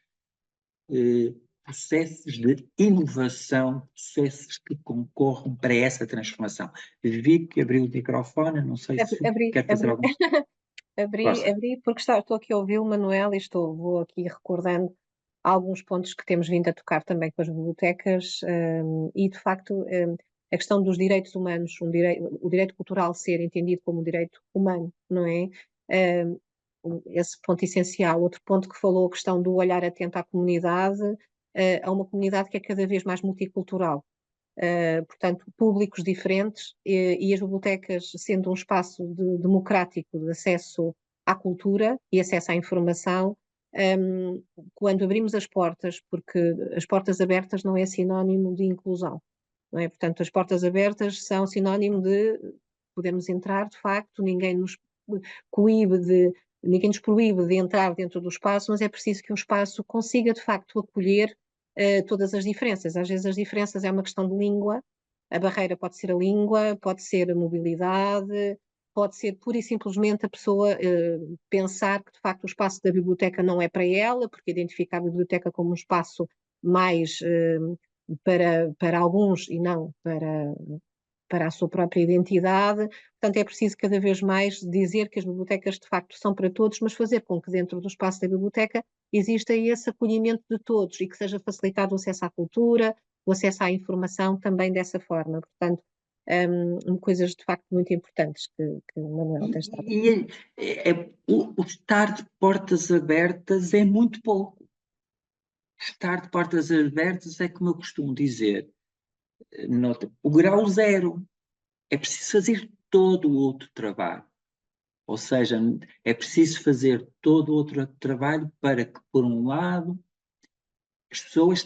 processos de inovação, processos que concorram para essa transformação. Vi que abriu o microfone, não sei se Abri, quer fazer abri, alguma coisa. abri porque estou aqui a ouvir o Manuel e vou aqui recordando alguns pontos que temos vindo a tocar também com as bibliotecas, e de facto a questão dos direitos humanos, o direito cultural ser entendido como um direito humano, não é? Esse ponto essencial. Outro ponto que falou, a questão do olhar atento à comunidade, a uma comunidade que é cada vez mais multicultural. Portanto, públicos diferentes, e as bibliotecas sendo um espaço democrático de acesso à cultura e acesso à informação, quando abrimos as portas, porque as portas abertas não é sinónimo de inclusão, não é? Portanto, as portas abertas são sinónimo de podemos entrar, de facto, coíbe de, ninguém nos proíbe de entrar dentro do espaço, mas é preciso que o espaço consiga, de facto, acolher todas as diferenças. Às vezes as diferenças é uma questão de língua, a barreira pode ser a língua, pode ser a mobilidade, pode ser pura e simplesmente a pessoa pensar que de facto o espaço da biblioteca não é para ela, porque identifica a biblioteca como um espaço mais para alguns e não para a sua própria identidade. Portanto, é preciso cada vez mais dizer que as bibliotecas de facto são para todos, mas fazer com que dentro do espaço da biblioteca exista esse acolhimento de todos e que seja facilitado o acesso à cultura, o acesso à informação também dessa forma. Portanto, coisas de facto muito importantes que o Manuel tem estado. O estar de portas abertas é muito pouco. Estar de portas abertas é como eu costumo dizer, nota, o grau zero. É preciso fazer todo o outro trabalho. Ou seja, é preciso fazer todo o outro trabalho para que, por um lado, as pessoas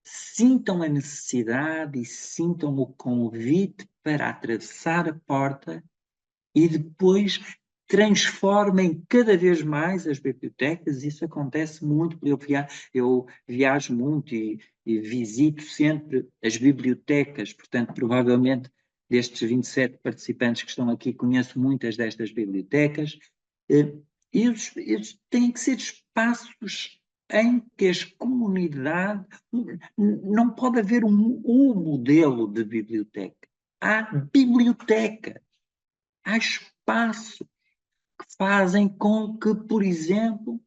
sintam a necessidade e sintam o convite para atravessar a porta e depois transformem cada vez mais as bibliotecas. Isso acontece muito. Eu viajo muito e visito sempre as bibliotecas, portanto, provavelmente destes 27 participantes que estão aqui, conheço muitas destas bibliotecas. Eles têm que ser espaços em que as comunidades. Não pode haver um modelo de biblioteca. Há biblioteca. Há espaço que fazem com que, por exemplo,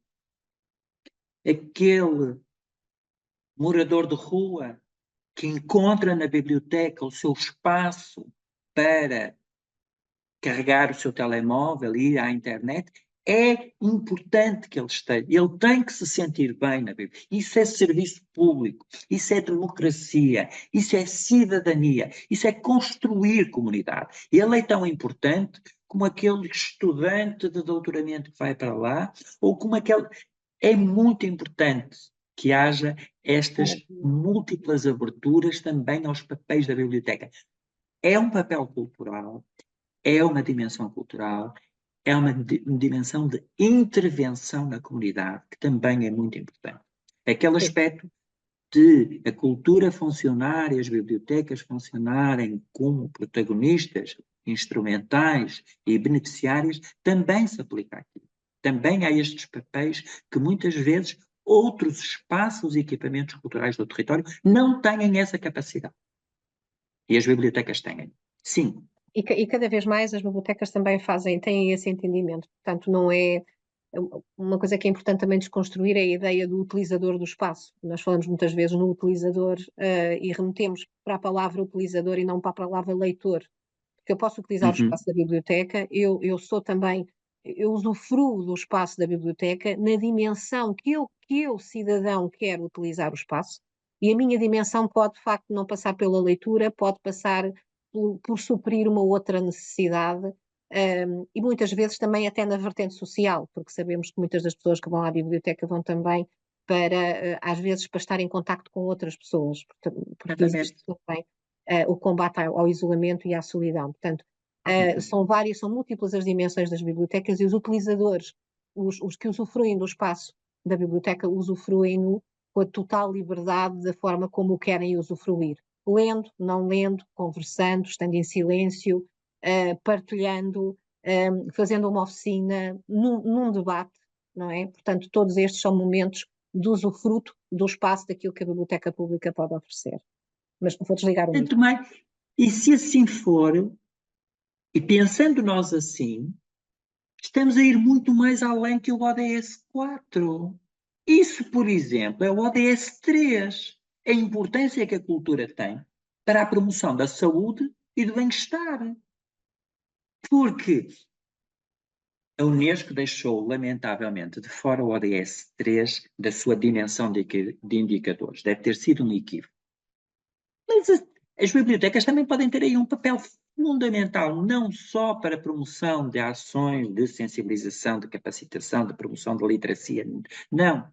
aquele morador de rua que encontra na biblioteca o seu espaço para carregar o seu telemóvel e ir à internet, é importante que ele esteja. Ele tem que se sentir bem na Bíblia. Isso é serviço público, isso é democracia, isso é cidadania, isso é construir comunidade. Ele é tão importante como aquele estudante de doutoramento que vai para lá, ou como aquele. É muito importante que haja estas múltiplas aberturas também aos papéis da biblioteca. É um papel cultural, é uma dimensão cultural, é uma dimensão de intervenção na comunidade, que também é muito importante. Aquele Sim. aspecto de a cultura funcionar e as bibliotecas funcionarem como protagonistas instrumentais e beneficiárias também se aplica aqui. Também há estes papéis que muitas vezes outros espaços e equipamentos culturais do território não têm essa capacidade. E as bibliotecas têm. Sim. E cada vez mais as bibliotecas também têm esse entendimento. Portanto, não é. Uma coisa que é importante também desconstruir é a ideia do utilizador do espaço. Nós falamos muitas vezes no utilizador, e remetemos para a palavra utilizador e não para a palavra leitor. Porque eu posso utilizar o espaço da biblioteca, eu sou também, eu usufruo do espaço da biblioteca na dimensão que eu, cidadão, quero utilizar o espaço, e a minha dimensão pode, de facto, não passar pela leitura, pode passar por suprir uma outra necessidade, e muitas vezes também até na vertente social, porque sabemos que muitas das pessoas que vão à biblioteca vão também às vezes, para estar em contacto com outras pessoas, porque existe também o combate ao isolamento e à solidão. Portanto, são múltiplas as dimensões das bibliotecas e os utilizadores, os que usufruem do espaço da biblioteca, usufruem-no com a total liberdade da forma como o querem usufruir. Lendo, não lendo, conversando, estando em silêncio, partilhando, fazendo uma oficina, num debate, não é? Portanto, todos estes são momentos de usufruto do espaço daquilo que a biblioteca pública pode oferecer. Mas vou desligar o Tanto micro. mais, e se assim for, e pensando nós assim, estamos a ir muito mais além que o ODS 4. Isso, por exemplo, é o ODS 3. A importância que a cultura tem para a promoção da saúde e do bem-estar. Porque a Unesco deixou, lamentavelmente, de fora o ODS 3 da sua dimensão de indicadores. Deve ter sido um equívoco. Mas as bibliotecas também podem ter aí um papel fundamental, não só para a promoção de ações de sensibilização, de capacitação, de promoção da literacia, não.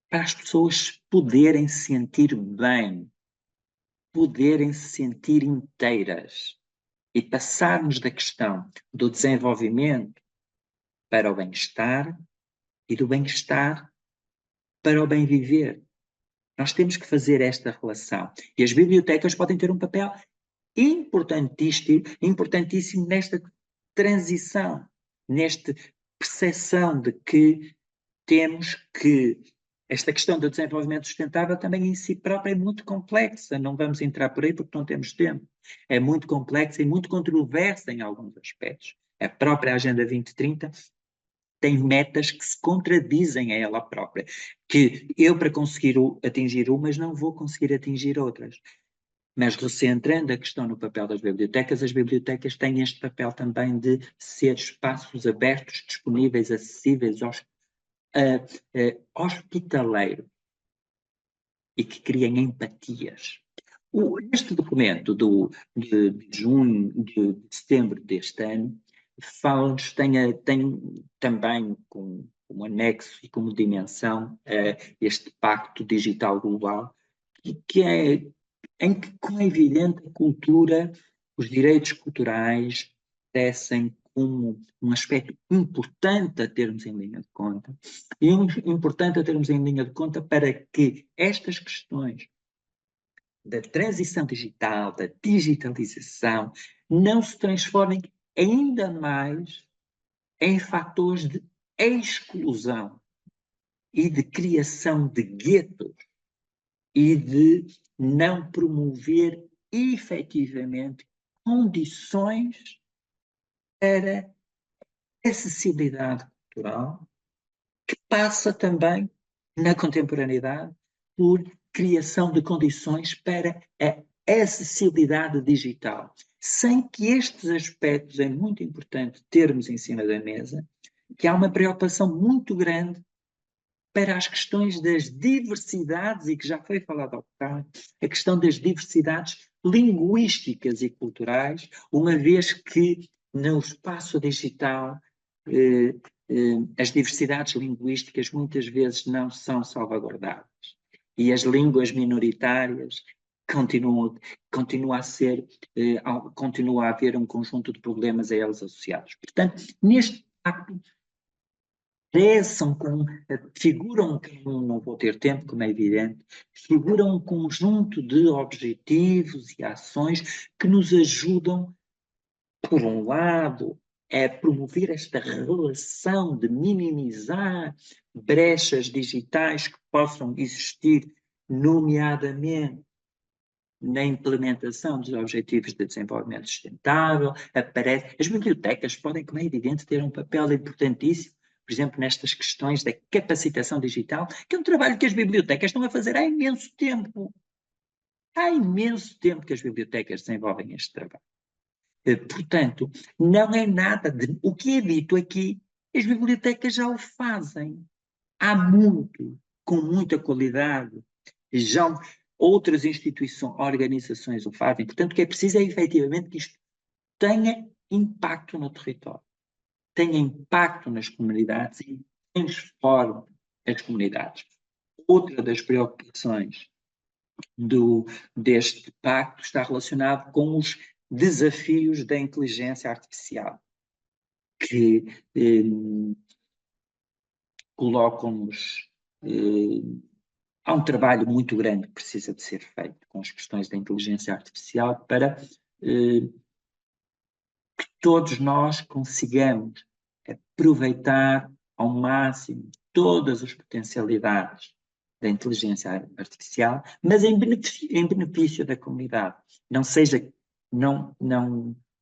Para as pessoas poderem se sentir bem, poderem se sentir inteiras e passarmos da questão do desenvolvimento para o bem-estar e do bem-estar para o bem-viver. Nós temos que fazer esta relação. E as bibliotecas podem ter um papel importantíssimo nesta transição, nesta percepção de que temos que esta questão do desenvolvimento sustentável também em si própria é muito complexa, não vamos entrar por aí porque não temos tempo. É muito complexa e muito controversa em alguns aspectos. A própria Agenda 2030 tem metas que se contradizem a ela própria, que eu para conseguir atingir umas não vou conseguir atingir outras. Mas recentrando a questão no papel das bibliotecas, as bibliotecas têm este papel também de ser espaços abertos, disponíveis, acessíveis, hospitaleiros e que criem empatias. Este documento de junho, de setembro deste ano, fala-nos, tem também como anexo e como dimensão este Pacto Digital Global, que é em que, como é evidente, a cultura, os direitos culturais descem como um aspecto importante a termos em linha de conta, e importante a termos em linha de conta para que estas questões da transição digital, da digitalização, não se transformem ainda mais em fatores de exclusão e de criação de guetos e de não promover efetivamente condições para acessibilidade cultural, que passa também, na contemporaneidade, por criação de condições para a acessibilidade digital. Sem que estes aspectos é muito importante termos em cima da mesa, que há uma preocupação muito grande para as questões das diversidades, e que já foi falado há bocado, a questão das diversidades linguísticas e culturais, uma vez que no espaço digital as diversidades linguísticas muitas vezes não são salvaguardadas. E as línguas minoritárias continua a haver um conjunto de problemas a elas associados. Portanto, neste pacto, figuram, não vou ter tempo, como é evidente, figuram um conjunto de objetivos e ações que nos ajudam, por um lado, a promover esta relação de minimizar brechas digitais que possam existir, nomeadamente na implementação dos Objetivos de Desenvolvimento Sustentável. As bibliotecas podem, como é evidente, ter um papel importantíssimo, por exemplo, nestas questões da capacitação digital, que é um trabalho que as bibliotecas estão a fazer há imenso tempo. Há imenso tempo que as bibliotecas desenvolvem este trabalho. Portanto, não é nada de... O que é dito aqui, as bibliotecas já o fazem. Há muito, com muita qualidade. Já outras instituições, organizações o fazem. Portanto, o que é preciso é efetivamente que isto tenha impacto no território, tenha impacto nas comunidades e transforme as comunidades. Outra das preocupações deste pacto está relacionado com os desafios da inteligência artificial, que colocam-nos. Há um trabalho muito grande que precisa de ser feito com as questões da inteligência artificial para que todos nós consigamos aproveitar ao máximo todas as potencialidades da inteligência artificial, mas em benefício da comunidade.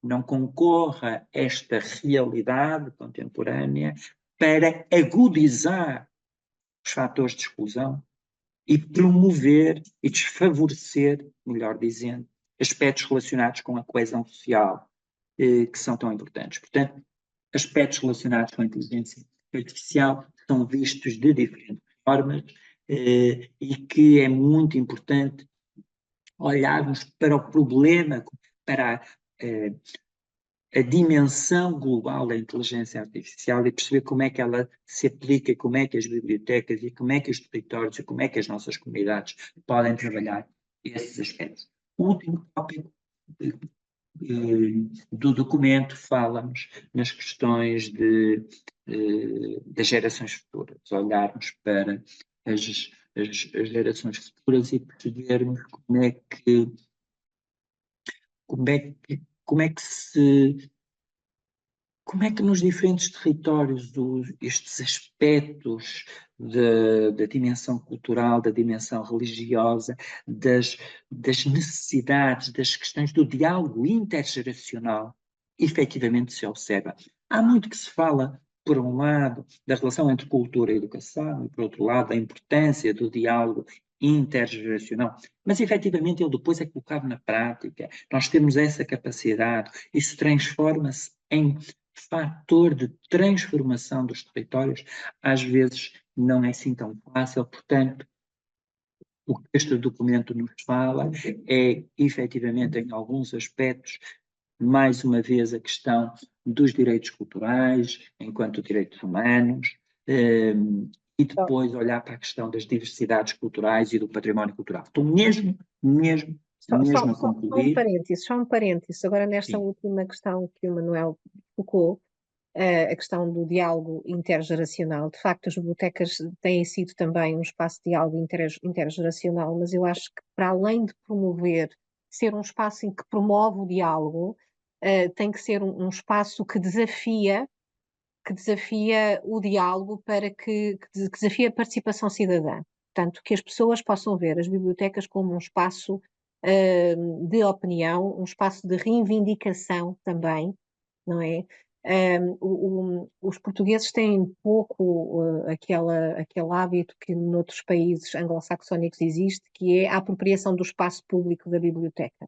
Não concorra esta realidade contemporânea para agudizar os fatores de exclusão e promover e desfavorecer, melhor dizendo, aspectos relacionados com a coesão social, que são tão importantes. Portanto, aspectos relacionados com a inteligência artificial são vistos de diferentes formas, e que é muito importante olharmos para o problema, para a dimensão global da inteligência artificial e perceber como é que ela se aplica, como é que as bibliotecas e como é que os territórios e como é que as nossas comunidades podem trabalhar esses aspectos. O último tópico do documento fala-nos nas questões das gerações futuras, olharmos para as gerações futuras e percebermos como é que nos diferentes territórios estes aspectos da dimensão cultural, da dimensão religiosa, das necessidades, das questões do diálogo intergeracional, efetivamente se observa. Há muito que se fala, por um lado, da relação entre cultura e educação, e por outro lado, da importância do diálogo intergeracional, mas efetivamente ele depois é colocado na prática, nós temos essa capacidade, isso transforma-se em fator de transformação dos territórios, às vezes não é assim tão fácil, portanto, o que este documento nos fala é, efetivamente, em alguns aspectos, mais uma vez, a questão dos direitos culturais, enquanto direitos humanos, e depois olhar para a questão das diversidades culturais e do património cultural. Estou mesmo a concluir. Só um parênteses. Agora, nesta Sim. última questão que o Manuel tocou, a questão do diálogo intergeracional. De facto, as bibliotecas têm sido também um espaço de diálogo intergeracional, mas eu acho que, para além de promover, ser um espaço em que promove o diálogo, tem que ser um espaço que desafia o diálogo que desafia a participação cidadã. Portanto, que as pessoas possam ver as bibliotecas como um espaço de opinião, um espaço de reivindicação também, não é? Os portugueses têm pouco aquele hábito que noutros países anglo-saxónicos existe, que é a apropriação do espaço público da biblioteca.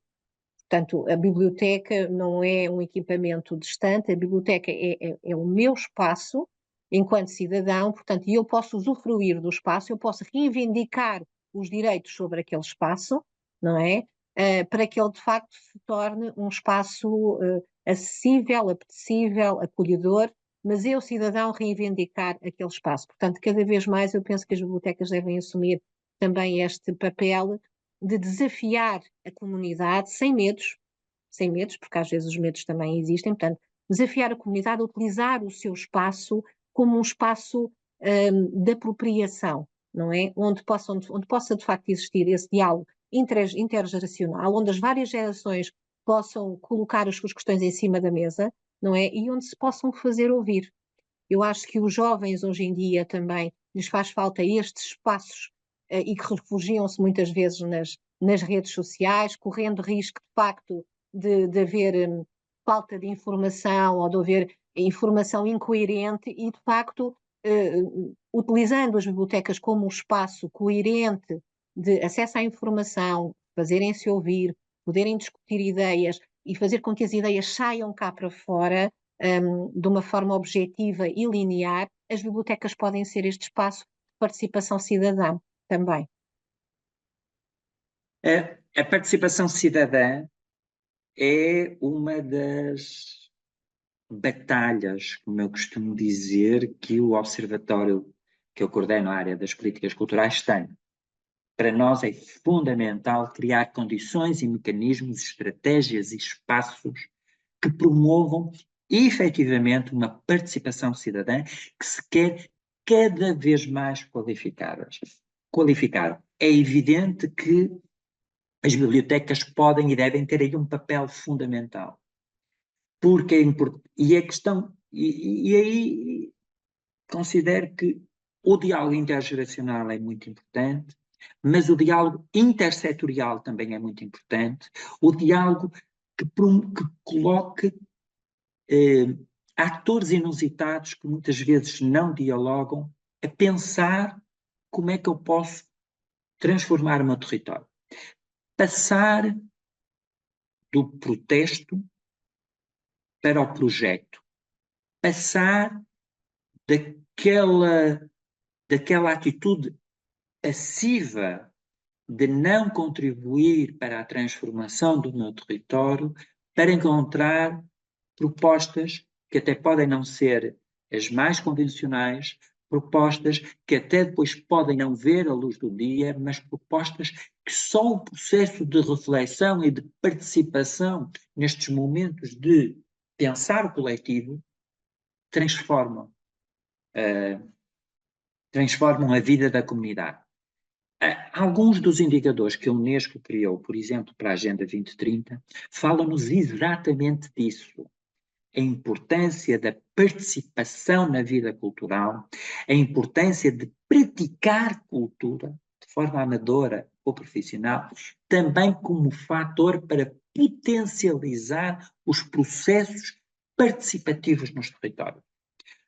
Portanto, a biblioteca não é um equipamento distante, a biblioteca é o meu espaço enquanto cidadão, portanto, e eu posso usufruir do espaço, eu posso reivindicar os direitos sobre aquele espaço, não é? Para que ele de facto se torne um espaço acessível, apetecível, acolhedor, mas eu, cidadão, reivindicar aquele espaço. Portanto, cada vez mais eu penso que as bibliotecas devem assumir também este papel de desafiar a comunidade sem medos, porque às vezes os medos também existem, portanto, desafiar a comunidade a utilizar o seu espaço como um espaço de apropriação, não é? Onde possa de facto existir esse diálogo intergeracional, onde as várias gerações possam colocar as suas questões em cima da mesa, não é? E onde se possam fazer ouvir. Eu acho que os jovens hoje em dia também lhes faz falta estes espaços e que refugiam-se muitas vezes nas redes sociais, correndo risco de facto de haver falta de informação ou de haver informação incoerente e de facto utilizando as bibliotecas como um espaço coerente de acesso à informação, fazerem-se ouvir, poderem discutir ideias e fazer com que as ideias saiam cá para fora de uma forma objetiva e linear, as bibliotecas podem ser este espaço de participação cidadã também. A participação cidadã é uma das batalhas, como eu costumo dizer, que o observatório que eu coordeno a área das políticas culturais tem. Para nós é fundamental criar condições e mecanismos, estratégias e espaços que promovam efetivamente uma participação cidadã que se quer cada vez mais qualificada. É evidente que as bibliotecas podem e devem ter aí um papel fundamental. Porque é importante. E a questão, e aí considero que O diálogo intergeracional é muito importante, mas o diálogo intersetorial também é muito importante. O diálogo que coloque atores inusitados que muitas vezes não dialogam a pensar como é que eu posso transformar o meu território. Passar do protesto para o projeto. Passar daquela atitude passiva de não contribuir para a transformação do meu território, para encontrar propostas que até podem não ser as mais convencionais, propostas que até depois podem não ver a luz do dia, mas propostas que só o processo de reflexão e de participação nestes momentos de pensar o coletivo transformam, transformam a vida da comunidade. Alguns dos indicadores que a Unesco criou, por exemplo, para a Agenda 2030, falam-nos exatamente disso. A importância da participação na vida cultural, a importância de praticar cultura de forma amadora ou profissional, também como fator para potencializar os processos participativos nos territórios.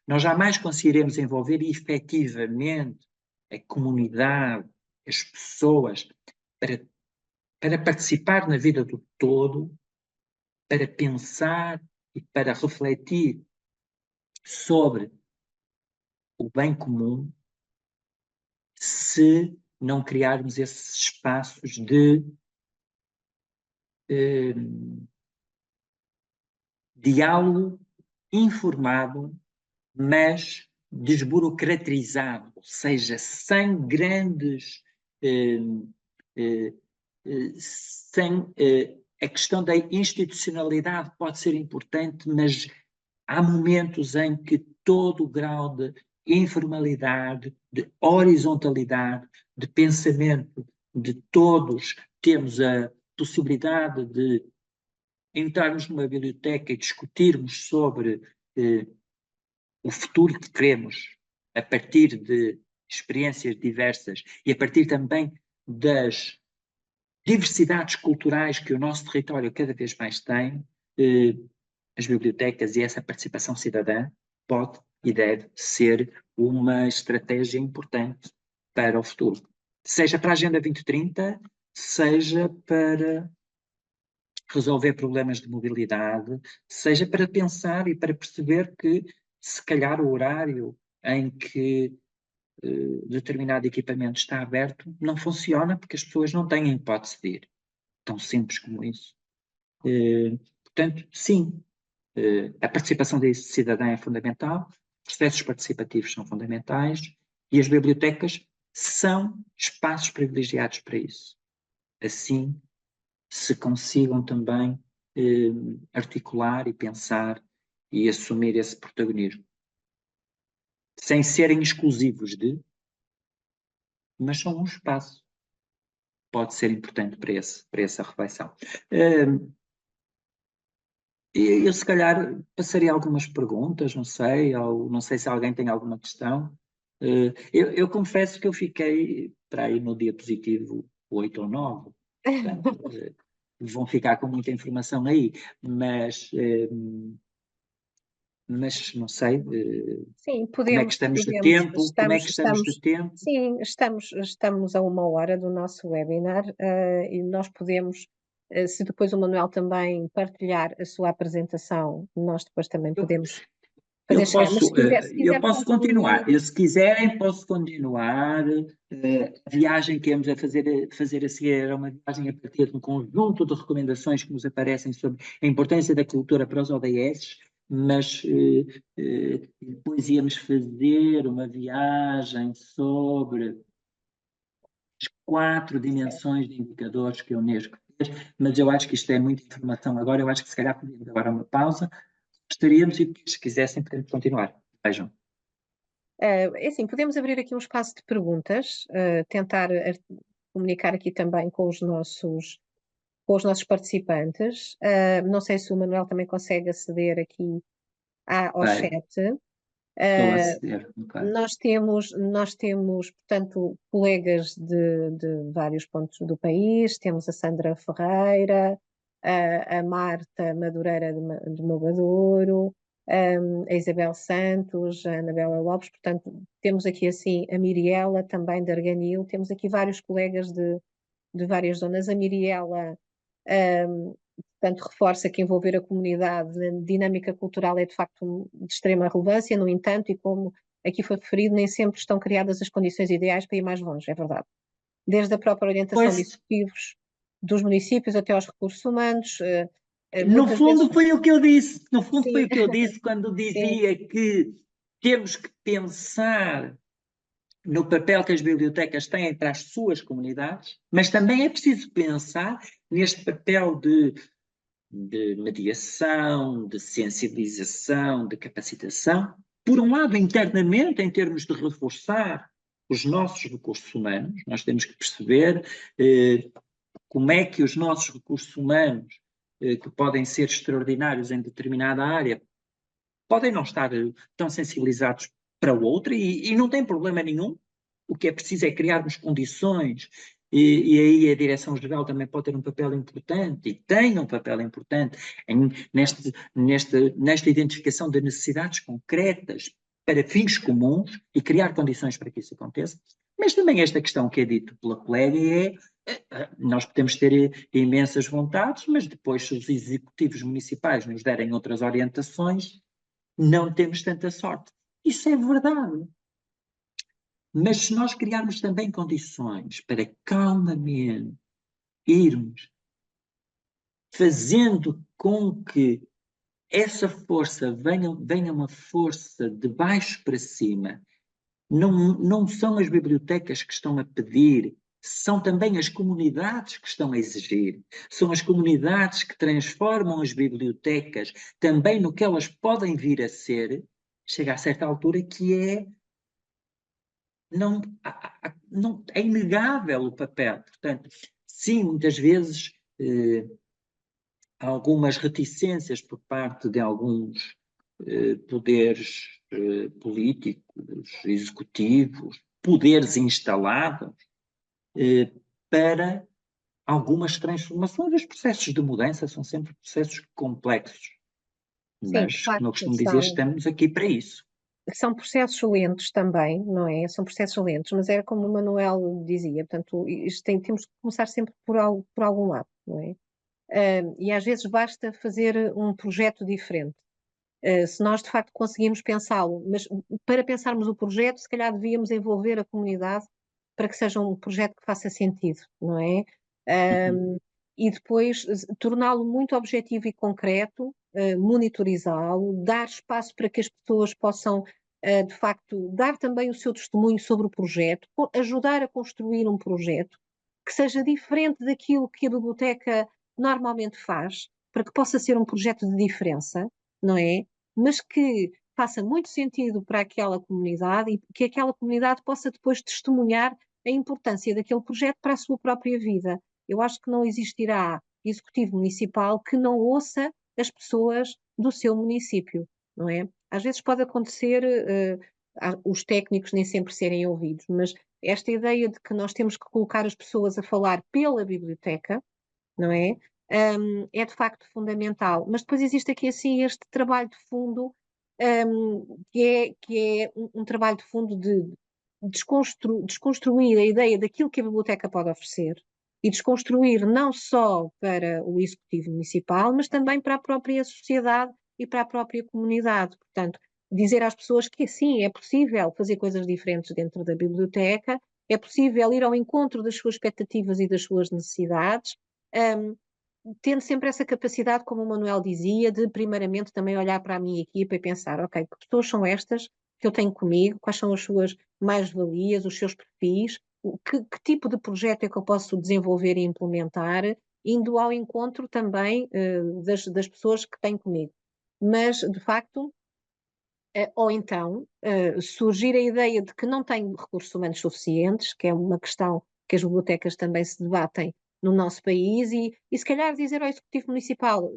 Nós jamais conseguiremos envolver efetivamente a comunidade, as pessoas, para, para participar na vida do todo, para pensar e para refletir sobre o bem comum, se não criarmos esses espaços de diálogo informado, mas desburocratizado, ou seja, sem grandes. Eh, eh, sem a questão da institucionalidade pode ser importante, mas há momentos em que todo o grau de informalidade, de horizontalidade, de pensamento de todos, temos a possibilidade de entrarmos numa biblioteca e discutirmos sobre o futuro que queremos a partir de experiências diversas e a partir também das diversidades culturais que o nosso território cada vez mais tem, as bibliotecas e essa participação cidadã pode e deve ser uma estratégia importante para o futuro. Seja para a Agenda 2030, seja para resolver problemas de mobilidade, seja para pensar e para perceber que, se calhar, o horário em que determinado equipamento está aberto não funciona porque as pessoas não têm hipótese de ir. Tão simples como isso. Portanto, sim, a participação da cidadã é fundamental, processos participativos são fundamentais e as bibliotecas são espaços privilegiados para isso. Assim, se consigam também articular e pensar e assumir esse protagonismo. Sem serem exclusivos de, mas são um espaço. Pode ser importante para essa reflexão. Eu, se calhar, passaria algumas perguntas, não sei, ou não sei se alguém tem alguma questão. Eu confesso que eu fiquei para aí no diapositivo 8 ou 9, portanto, vão ficar com muita informação aí, mas não sei Sim, como é que podemos, estamos de podemos, tempo, como é que estamos de tempo. sim, estamos a 1 hora do nosso webinar, e nós podemos, se depois o Manuel também partilhar a sua apresentação, nós depois também Eu, podemos fazer chegar. Mas se eu quiser posso continuar. concluir, Eu, se quiserem, posso continuar. A viagem que íamos a fazer a seguir era uma viagem a partir de um conjunto de recomendações que nos aparecem sobre a importância da cultura para os ODS, mas depois íamos fazer uma viagem sobre as 4 dimensões de indicadores que a Unesco fez, mas eu acho que isto é muita informação agora. Eu acho que se calhar podíamos agora uma pausa. Gostaríamos e, se quisessem, podemos continuar. Vejam. é assim, podemos abrir aqui um espaço de perguntas, tentar comunicar aqui também com os nossos participantes. Não sei se o Manuel também consegue aceder aqui ao Vai. chat. Ou aceder, no caso. Nós temos, portanto, colegas de vários pontos do país. Temos a Sandra Ferreira, a Marta Madureira de Mogadouro, a Isabel Santos, a Anabela Lopes. Portanto, temos aqui assim a Miriela também de Arganil. Temos aqui vários colegas de várias zonas. A Miriela, portanto, reforça que envolver a comunidade na dinâmica cultural é de facto de extrema relevância. No entanto, e como aqui foi referido, nem sempre estão criadas as condições ideais para ir mais longe, é verdade. Desde a própria orientação Pois, de executivos dos municípios até aos recursos humanos, no muitas vezes, fundo foi o que eu disse, no fundo sim, foi o que eu disse quando sim, dizia que temos que pensar no papel que as bibliotecas têm para as suas comunidades, mas também é preciso pensar neste papel de mediação, de sensibilização, de capacitação, por um lado, internamente, em termos de reforçar os nossos recursos humanos. Nós temos que perceber como é que os nossos recursos humanos, que podem ser extraordinários em determinada área, podem não estar tão sensibilizados para outra, e não tem problema nenhum. O que é preciso é criarmos condições, e aí a Direção-Geral também pode ter um papel importante, e tem um papel importante nesta identificação de necessidades concretas para fins comuns e criar condições para que isso aconteça. Mas também esta questão que é dito pela colega nós podemos ter imensas vontades, mas depois se os executivos municipais nos derem outras orientações, não temos tanta sorte. Isso é verdade. Mas se nós criarmos também condições para calmamente irmos fazendo com que essa força venha uma força de baixo para cima, não são as bibliotecas que estão a pedir, são também as comunidades que estão a exigir. São as comunidades que transformam as bibliotecas também no que elas podem vir a ser. Chega a certa altura que não, é inegável o papel. Portanto, sim, muitas vezes há algumas reticências por parte de alguns poderes políticos, executivos, poderes instalados, para algumas transformações. Os processos de mudança são sempre processos complexos, sim, de mas, como eu facto, costumo dizer, estamos aqui para isso. são processos lentos também, não é? São processos lentos, mas era como o Manuel dizia, portanto, temos que começar sempre por algum lado, não é? E às vezes basta fazer um projeto diferente. Se nós de facto conseguimos pensá-lo, mas para pensarmos o projeto, se calhar devíamos envolver a comunidade para que seja um projeto que faça sentido, não é? Uhum. E depois torná-lo muito objetivo e concreto, monitorizá-lo, dar espaço para que as pessoas possam, de facto, dar também o seu testemunho sobre o projeto, ajudar a construir um projeto que seja diferente daquilo que a biblioteca normalmente faz, para que possa ser um projeto de diferença, não é? Mas que faça muito sentido para aquela comunidade e que aquela comunidade possa depois testemunhar a importância daquele projeto para a sua própria vida. Eu acho que não existirá executivo municipal que não ouça as pessoas do seu município, não é? Às vezes pode acontecer os técnicos nem sempre serem ouvidos, mas esta ideia de que nós temos que colocar as pessoas a falar pela biblioteca, não é? É de facto fundamental. Mas depois existe aqui assim este trabalho de fundo, que é um trabalho de fundo de desconstruir a ideia daquilo que a biblioteca pode oferecer e desconstruir não só para o executivo municipal, mas também para a própria sociedade e para a própria comunidade. Portanto, dizer às pessoas que sim, é possível fazer coisas diferentes dentro da biblioteca, é possível ir ao encontro das suas expectativas e das suas necessidades, um, tendo sempre essa capacidade, como o Manuel dizia, de primeiramente também olhar para a minha equipa e pensar, ok, que pessoas são estas que eu tenho comigo, quais são as suas mais-valias, os seus perfis, que tipo de projeto é que eu posso desenvolver e implementar, indo ao encontro também das pessoas que têm comigo. Mas, de facto, ou então surgir a ideia de que não tenho recursos humanos suficientes, que é uma questão que as bibliotecas também se debatem no nosso país, e se calhar dizer ao Executivo Municipal,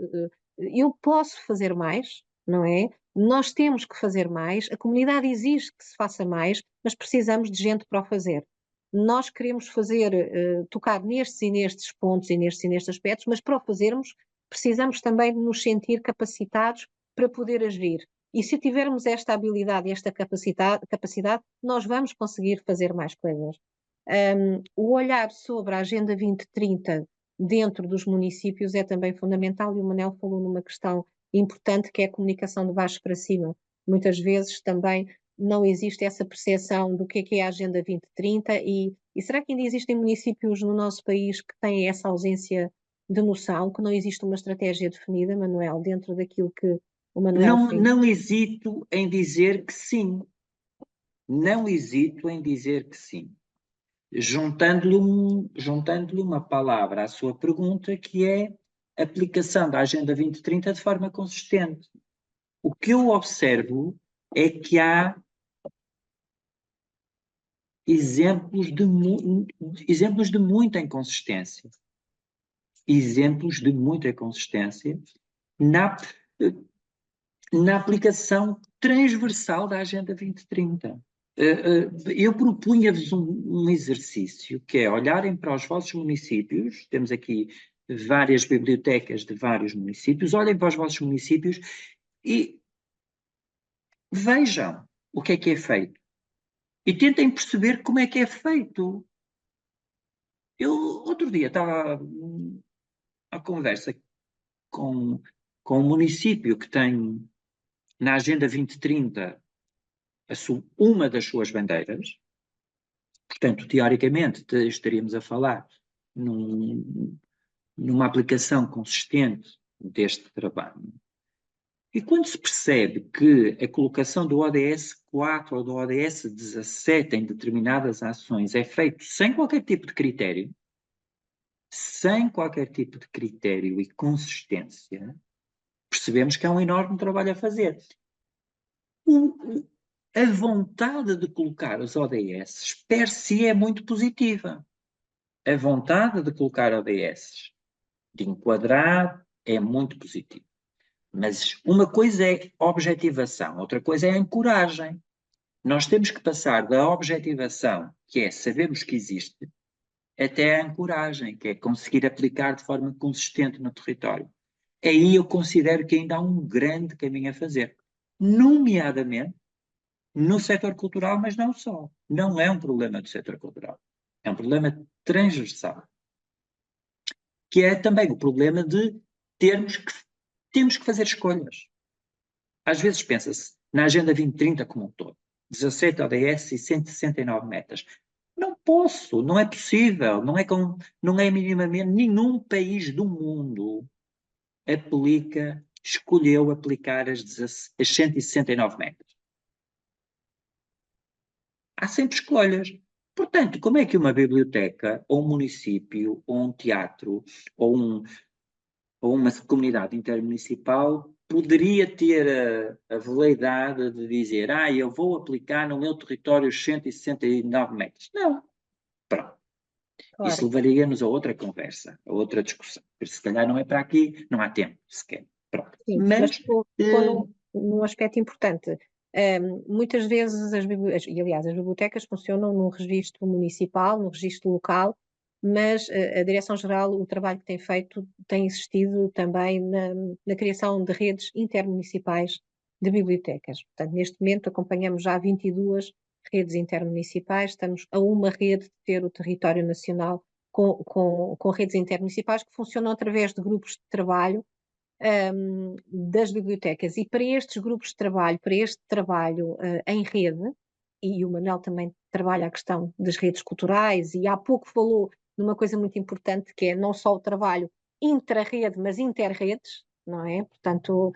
eu posso fazer mais, não é? Nós temos que fazer mais, a comunidade exige que se faça mais, mas precisamos de gente para o fazer. Nós queremos fazer, tocar nestes e nestes pontos e nestes aspectos, mas para o fazermos precisamos também de nos sentir capacitados para poder agir. E se tivermos esta habilidade e esta capacidade, nós vamos conseguir fazer mais coisas. O olhar sobre a Agenda 2030 dentro dos municípios é também fundamental, e o Manel falou numa questão importante, que é a comunicação de baixo para cima. Muitas vezes também não existe essa percepção do que é a Agenda 2030 e será que ainda existem municípios no nosso país que têm essa ausência de noção, que não existe uma estratégia definida, Manuel, dentro daquilo que o Manuel fez? Não hesito em dizer que sim. Não hesito em dizer que sim. Juntando-lhe uma palavra à sua pergunta, que é a aplicação da Agenda 2030 de forma consistente. O que eu observo é que há exemplos de muita inconsistência. Exemplos de muita inconsistência na, na aplicação transversal da Agenda 2030. Eu propunha-vos um exercício, que é olharem para os vossos municípios, temos aqui várias bibliotecas de vários municípios, olhem para os vossos municípios e vejam o que é feito. E tentem perceber como é que é feito. Eu, outro dia, estava à conversa com um município que tem na Agenda 2030 uma das suas bandeiras, portanto, teoricamente, estaríamos a falar numa aplicação consistente deste trabalho. E quando se percebe que a colocação do ODS 4 ou do ODS 17 em determinadas ações é feito sem qualquer tipo de critério, e consistência, percebemos que há um enorme trabalho a fazer. A vontade de colocar os ODS per si é muito positiva. A vontade de colocar ODS, de enquadrar, é muito positiva. Mas uma coisa é objetivação, outra coisa é ancoragem. Nós temos que passar da objetivação, que é sabermos que existe, até a ancoragem, que é conseguir aplicar de forma consistente no território. Aí eu considero que ainda há um grande caminho a fazer, nomeadamente no setor cultural, mas não só. Não é um problema do setor cultural, é um problema transversal, que é também o problema de temos que fazer escolhas. Às vezes pensa-se na Agenda 2030 como um todo, 17 ODS e 169 metas. Não posso, não é possível, não é minimamente, nenhum país do mundo escolheu aplicar as 169 metas. Há sempre escolhas. Portanto, como é que uma biblioteca, ou um município, ou um teatro, ou uma comunidade intermunicipal poderia ter a veleidade de dizer eu vou aplicar no meu território os 169 metros? Não. Pronto. Claro. Isso levaria-nos a outra conversa, a outra discussão. Porque se calhar não é para aqui, não há tempo sequer. Pronto. Sim, mas tocou num aspecto importante. Muitas vezes e aliás, as bibliotecas funcionam num registro municipal, num registro local, mas a Direção-Geral, o trabalho que tem feito, tem existido também na criação de redes intermunicipais de bibliotecas. Portanto, neste momento acompanhamos já 22 redes intermunicipais, estamos a uma rede de ter o território nacional com redes intermunicipais que funcionam através de grupos de trabalho das bibliotecas. E para estes grupos de trabalho, para este trabalho em rede, e o Manuel também trabalha a questão das redes culturais, e há pouco falou numa coisa muito importante, que é não só o trabalho intra-rede, mas inter-redes, não é? Portanto,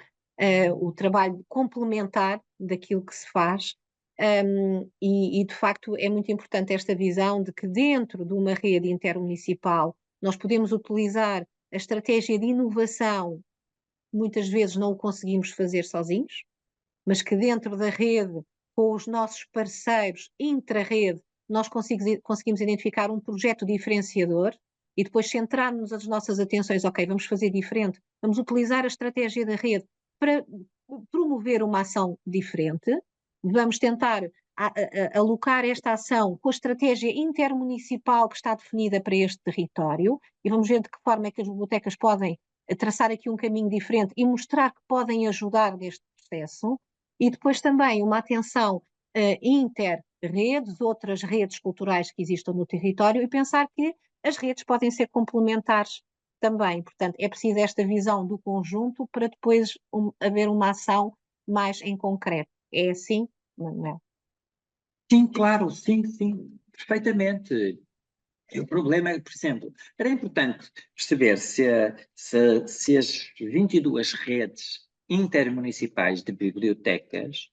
o trabalho complementar daquilo que se faz. E de facto é muito importante esta visão de que dentro de uma rede intermunicipal nós podemos utilizar a estratégia de inovação. Muitas vezes não o conseguimos fazer sozinhos, mas que dentro da rede, com os nossos parceiros intra-rede, nós conseguimos identificar um projeto diferenciador e depois centrarmos as nossas atenções, ok, vamos fazer diferente, vamos utilizar a estratégia da rede para promover uma ação diferente, vamos tentar alocar esta ação com a estratégia intermunicipal que está definida para este território e vamos ver de que forma é que as bibliotecas podem traçar aqui um caminho diferente e mostrar que podem ajudar neste processo. E depois também uma atenção inter-redes, outras redes culturais que existam no território e pensar que as redes podem ser complementares também. Portanto, é preciso esta visão do conjunto para depois haver uma ação mais em concreto. É assim, Manuel? Sim, claro, sim, sim, perfeitamente. O problema é, por exemplo, era importante perceber se as 22 redes intermunicipais de bibliotecas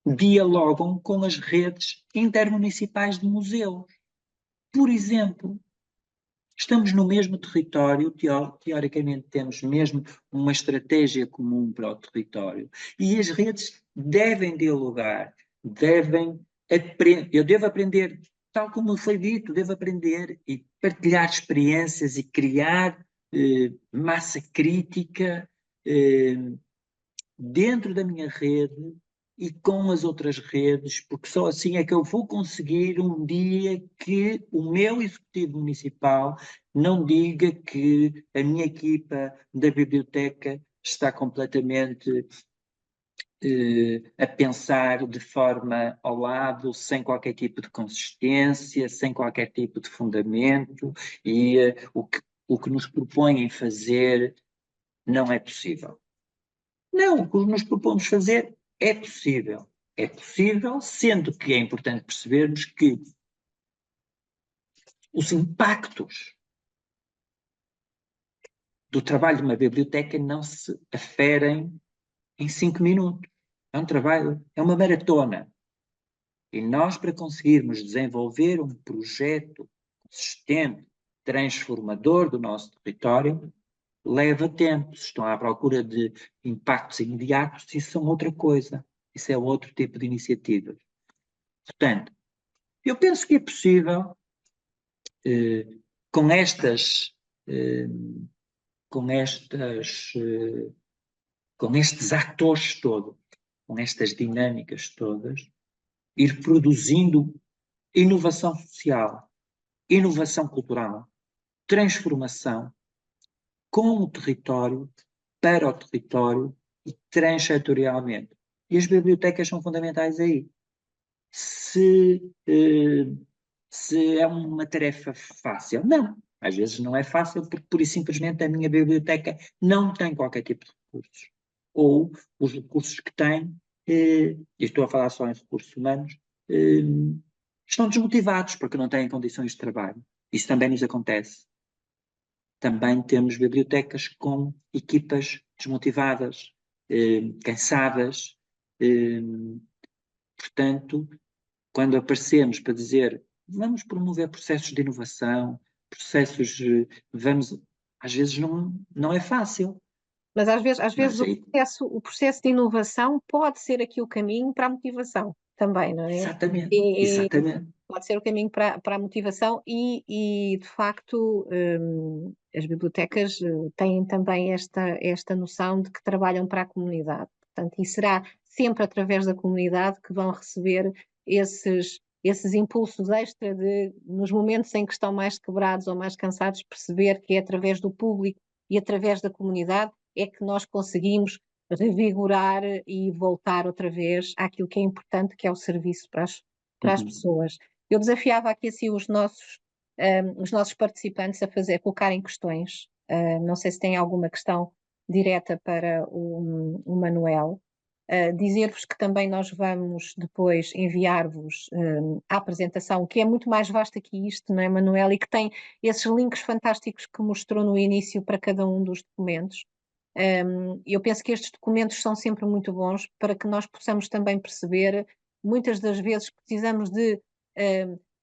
dialogam com as redes intermunicipais de museus. Por exemplo, estamos no mesmo território, teoricamente temos mesmo uma estratégia comum para o território, e as redes devem dialogar, eu devo aprender, tal como foi dito, devo aprender e partilhar experiências e criar massa crítica dentro da minha rede e com as outras redes, porque só assim é que eu vou conseguir um dia que o meu executivo municipal não diga que a minha equipa da biblioteca está completamente a pensar de forma ao lado, sem qualquer tipo de consistência, sem qualquer tipo de fundamento, e o que nos propõem fazer não é possível. Não, o que nos propomos fazer é possível. É possível, sendo que é importante percebermos que os impactos do trabalho de uma biblioteca não se aferem em 5 minutos. É um trabalho, é uma maratona. E nós, para conseguirmos desenvolver um projeto consistente, transformador do nosso território, leva tempo. Se estão à procura de impactos imediatos, isso são outra coisa. Isso é outro tipo de iniciativa. Portanto, eu penso que é possível, eh, com estas, eh, com estas, com estes atores todos, com estas dinâmicas todas, ir produzindo inovação social, inovação cultural, transformação com o território, para o território e transetorialmente. E as bibliotecas são fundamentais aí. Se, se é uma tarefa fácil, não. Às vezes não é fácil porque, pura e simplesmente, a minha biblioteca não tem qualquer tipo de recursos. Ou os recursos que tem, e estou a falar só em recursos humanos, eh, estão desmotivados porque não têm condições de trabalho. Isso também nos acontece. Também temos bibliotecas com equipas desmotivadas, cansadas. eh, Portanto, quando aparecemos para dizer vamos promover processos de inovação, processos, vamos, às vezes não é fácil, Mas às vezes mas é o processo de inovação pode ser aqui o caminho para a motivação também, não é? exatamente, E exatamente. pode ser o caminho para a motivação de facto, as bibliotecas têm também esta noção de que trabalham para a comunidade. Portanto, e será sempre através da comunidade que vão receber esses impulsos extra de, nos momentos em que estão mais quebrados ou mais cansados, perceber que é através do público e através da comunidade é que nós conseguimos revigorar e voltar outra vez àquilo que é importante, que é o serviço para as Uhum. pessoas. Eu desafiava aqui assim os nossos participantes a colocarem questões. Não sei se tem alguma questão direta para o Manuel. Dizer-vos que também nós vamos depois enviar-vos a apresentação, que é muito mais vasta que isto, não é, Manuel? E que tem esses links fantásticos que mostrou no início para cada um dos documentos. Eu penso que estes documentos são sempre muito bons para que nós possamos também perceber, muitas das vezes precisamos de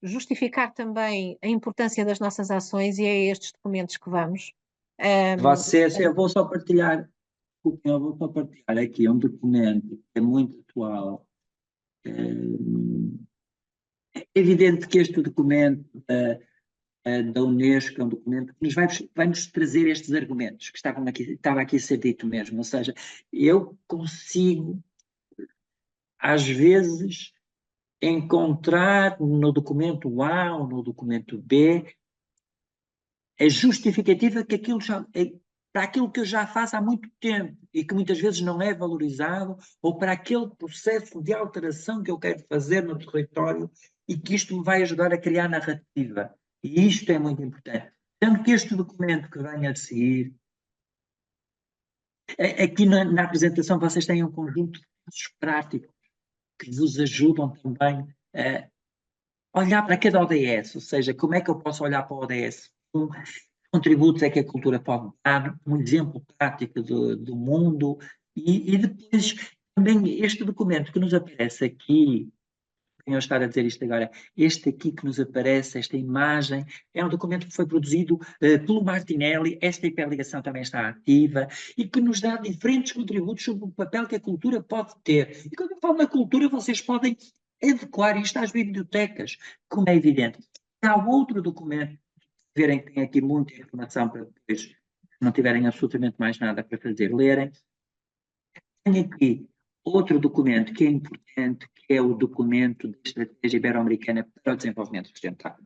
justificar também a importância das nossas ações e é a estes documentos que vamos. Um, Vocês, eu vou só partilhar aqui um documento que é muito atual. É evidente que este documento da Unesco, é um documento que vai-nos trazer estes argumentos que estava aqui a ser dito mesmo. Ou seja, eu consigo, às vezes, encontrar no documento A ou no documento B a justificativa que para aquilo que eu já faço há muito tempo e que muitas vezes não é valorizado, ou para aquele processo de alteração que eu quero fazer no território e que isto me vai ajudar a criar narrativa. E isto é muito importante. Tanto que este documento que venha a seguir, aqui na apresentação vocês têm um conjunto de passos práticos que vos ajudam também a olhar para cada ODS, ou seja, como é que eu posso olhar para o ODS? Contributos é que a cultura pode dar, um exemplo prático do mundo, e depois também este documento que nos aparece aqui, tenho estar a dizer isto agora, este aqui que nos aparece, esta imagem, é um documento que foi produzido pelo Martinelli, esta hiperligação também está ativa, e que nos dá diferentes contributos sobre o papel que a cultura pode ter. E quando eu falo na cultura, vocês podem adequar isto às bibliotecas, como é evidente. Há outro documento, verem que tem aqui muita informação para depois, se não tiverem absolutamente mais nada para fazer, lerem. Tenho aqui outro documento que é importante, que é o documento de Estratégia Ibero-Americana para o Desenvolvimento Sustentável.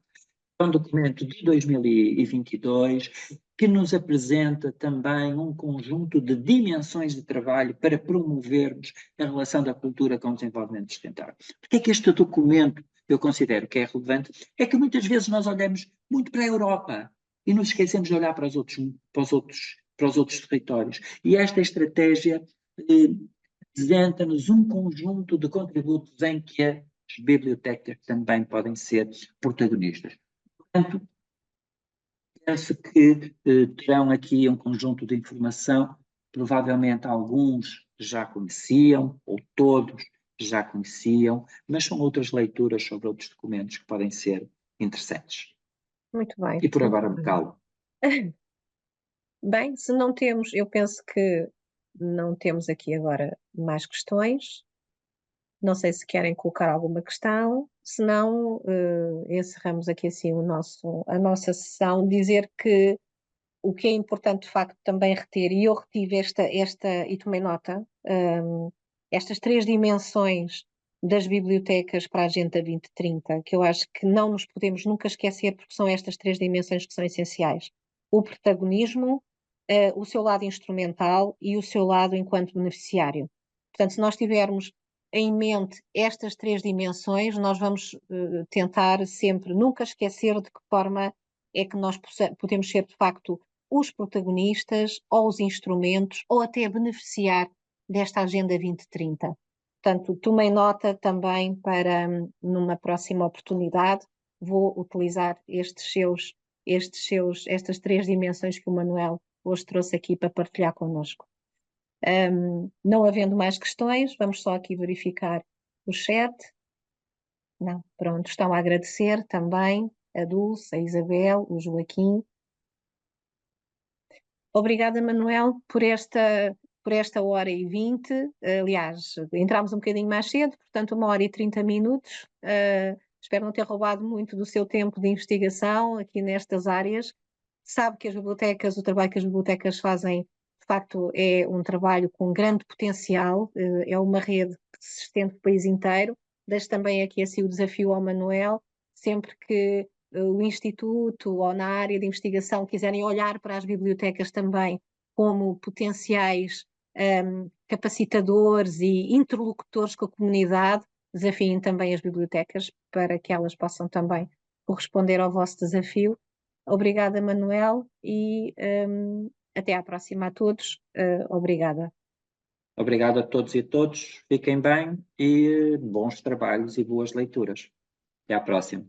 É um documento de 2022 que nos apresenta também um conjunto de dimensões de trabalho para promovermos a relação da cultura com o desenvolvimento sustentável. Porque é que este documento eu considero que é relevante? É que muitas vezes nós olhamos muito para a Europa e nos esquecemos de olhar para os outros territórios. E esta estratégia apresenta-nos um conjunto de contributos em que as bibliotecas também podem ser protagonistas. Portanto, penso que terão aqui um conjunto de informação, provavelmente alguns já conheciam, ou todos já conheciam, mas são outras leituras sobre outros documentos que podem ser interessantes. Muito bem, E por muito agora me bem. calo. Bem, se não temos, eu penso que não temos aqui agora mais questões. Não sei se querem colocar alguma questão, se não, encerramos aqui assim a nossa sessão. Dizer que o que é importante de facto também reter, e eu retive e tomei nota, estas três dimensões das bibliotecas para a Agenda 2030, que eu acho que não nos podemos nunca esquecer, porque são estas três dimensões que são essenciais. O protagonismo, o seu lado instrumental e o seu lado enquanto beneficiário. Portanto, se nós tivermos em mente estas três dimensões, nós vamos tentar sempre nunca esquecer de que forma é que nós podemos ser, de facto, os protagonistas ou os instrumentos ou até beneficiar desta Agenda 2030. Portanto, tomei nota também para, numa próxima oportunidade, vou utilizar estas três dimensões que o Manuel hoje trouxe aqui para partilhar connosco. Não havendo mais questões, vamos só aqui verificar o chat. Não, pronto, estão a agradecer também a Dulce, a Isabel, o Joaquim. Obrigada, Manuel, por esta hora e 20. Aliás, entramos um bocadinho mais cedo, portanto, 1 hora e 30 minutos. Espero não ter roubado muito do seu tempo de investigação aqui nestas áreas. Sabe que o trabalho que as bibliotecas fazem, de facto, é um trabalho com grande potencial, é uma rede que se estende pelo país inteiro. Deixo também aqui assim o desafio ao Manuel, sempre que o Instituto ou na área de investigação quiserem olhar para as bibliotecas também como potenciais capacitadores e interlocutores com a comunidade, desafiem também as bibliotecas para que elas possam também corresponder ao vosso desafio. Obrigada, Manuel, e até à próxima a todos. Obrigada. Obrigado a todos e a todos. Fiquem bem e bons trabalhos e boas leituras. Até à próxima.